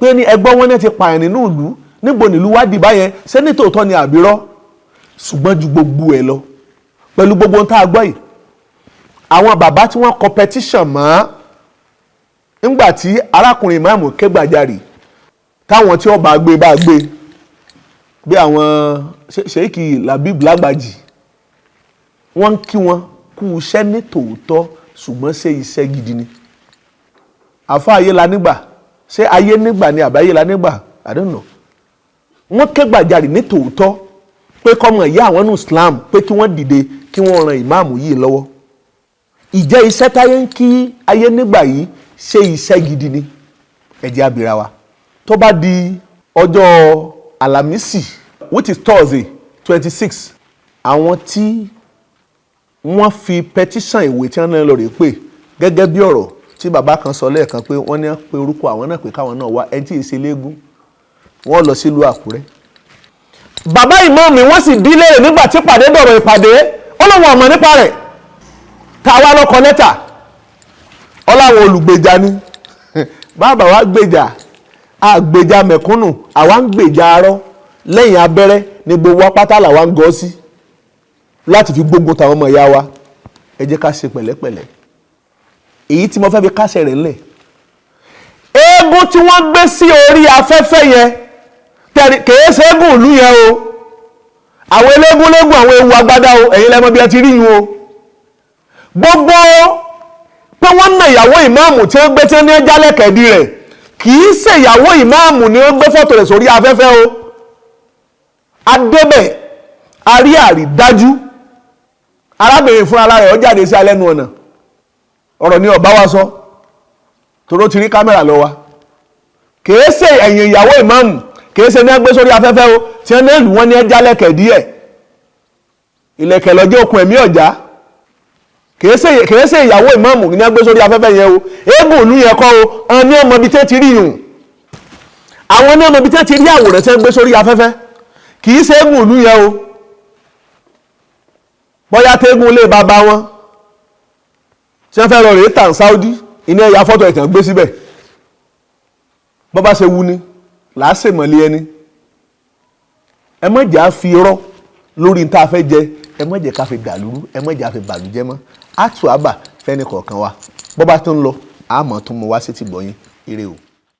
Speaker 1: pé ní ẹgbọ́n wọn náà ti pààyàn nínú ìlú níbo nílùú wádìí báyẹn ṣé ní tòótọ́ ni àbírọ́ ṣùgbọ́n ju gbogbo ẹ̀ lọ pẹ̀lú gbogbo ohun tá a gbọ́ yìí àwọn bàbá tí wọ́n competition mọ́ nígbà tí arákùnrin ìmáàmù kẹ́gbàjarì táwọn tí wọ́n bá gbé bí àwọn ṣèkì Labib Lágbàjì wọ́n ń kí wọn kú iṣẹ́ ní tòótọ́ ṣùgbọ́n ṣe iṣẹ́ gidi ni àfa ayé la nígbà ṣé ayé nígbà ni àbáyé la nígbà I don't know wọ́n kẹ́gbàjarì ní tòótọ́ pé kọ́mọ ìyá àwọn ní Islam pé kí wọ́n dìde kí wọ́n ran ìmáàmù yìí lọ́wọ́ ìjẹ́ iṣẹ́ táyé ń kí ayé nígbà yìí ṣe iṣẹ́ gidi ni ẹ jẹ́ á bira wa tó bá di ọjọ́ Àlàmísì which is Thursday 26 àwọn tí wọ́n fi petition ìwé tí wọ́n náà lọ rè pé gẹ́gẹ́ bí ọ̀rọ̀ tí bàbá kan sọ lẹ́ẹ̀kan pé wọ́n ní pé orúkọ àwọn náà pé káwọn náà wá ẹni tí ì ṣe léegun wọ́n lọ sílùú Àkúrẹ́ bàbá ìmáàmù wọ́n sì dílé rẹ̀ nígbà tí pàdé dọ̀rọ̀ ìpàdé ó lóun ọ̀mọ̀ nípa rẹ̀ tá a wá lọ́kọ lẹ́tà ọláwọn olùgbèjà ni bàbá wa gbèjà àgbèjà mẹ̀kúnnù àwa ń gbèjà arọ́ lẹ́yìn abẹ́rẹ́ ní gbogbo apátá làwa ń gọ́ sí láti fi gbógun tàwọn ọmọ ìyá wa ẹ jẹ́ ká ṣe pẹ̀lẹ́pẹ̀lẹ́ èyí tí mo fẹ́ fi kásẹ̀ rẹ̀ ńlẹ̀ eégún tí wọ́n gbé sí orí afẹ́fẹ́ yẹn kèé ṣe eégún ìlú yẹn o àwọn eléégún àwọn ewu agbádá o ẹ̀yin lẹ́mọ bí ẹ ti rí yín o gbogbo pé wọ́n na ìyàwó ìmáàmù tí wọ́n gbé tí wọ́n ní jálẹ̀kẹ̀dí rẹ̀ kì í ṣe ìyàwó ìmáàmù ni wọ́n gbé fọ́tò rẹ̀ sórí afẹ́fẹ́ o adébẹ̀ arí àrídájú arábìnrin fún ara rẹ̀ ó jáde sí alẹ́nu ọ̀nà ọ̀rọ̀ ni ọba wa sọ toró ti rí kámẹ́rà lọ wa kìí ṣe ẹ̀yìn ìyàwó ìmáàmù kìí ṣe ní ẹgbẹ́ sórí afẹ́fẹ́ o tí wọ́n ní ìlú wọn ní ẹja lẹ́kẹ̀ díẹ̀ ìlẹ̀kẹ̀ lọ́jọ́ okùn ẹ̀mí ọ̀já kìí ṣe ìyàwó ìmáàmù ní ẹgbẹ́ sórí afẹ́fẹ́ yẹn o eégún ìlú yẹn kọ́ o àwọn ní ọmọ ibi tí wọ́n ti rí yùn àwọn ní ọmọ ibi tí wọ́n ti rí àwòrán tí wọ́n gbé sórí afẹ́fẹ́ kìí ṣe eégún ìlú yẹn o bóyá tẹ́gùn lè bàbá wọn tí wọ́n fẹ́ lọ rèé tàn Saudi iná ẹ̀yà fọ́tò ẹ̀tàn gbé síbẹ̀ bọ́ bá ṣe wú ni làá ṣèmọ̀lé ẹni ẹ má jẹ́ á fi irọ́ lórí tá a fẹ́ jẹ ẹ má jẹ́ ká fi dàlúrú ẹ má jẹ́ á fi bàlújẹ́ mọ́ á tù á bà fẹ́ni kọ̀ọ̀kan wa bọ́ bá tún lọ àmọ́ tún mú wá sí ti gbọ̀yìn ire o.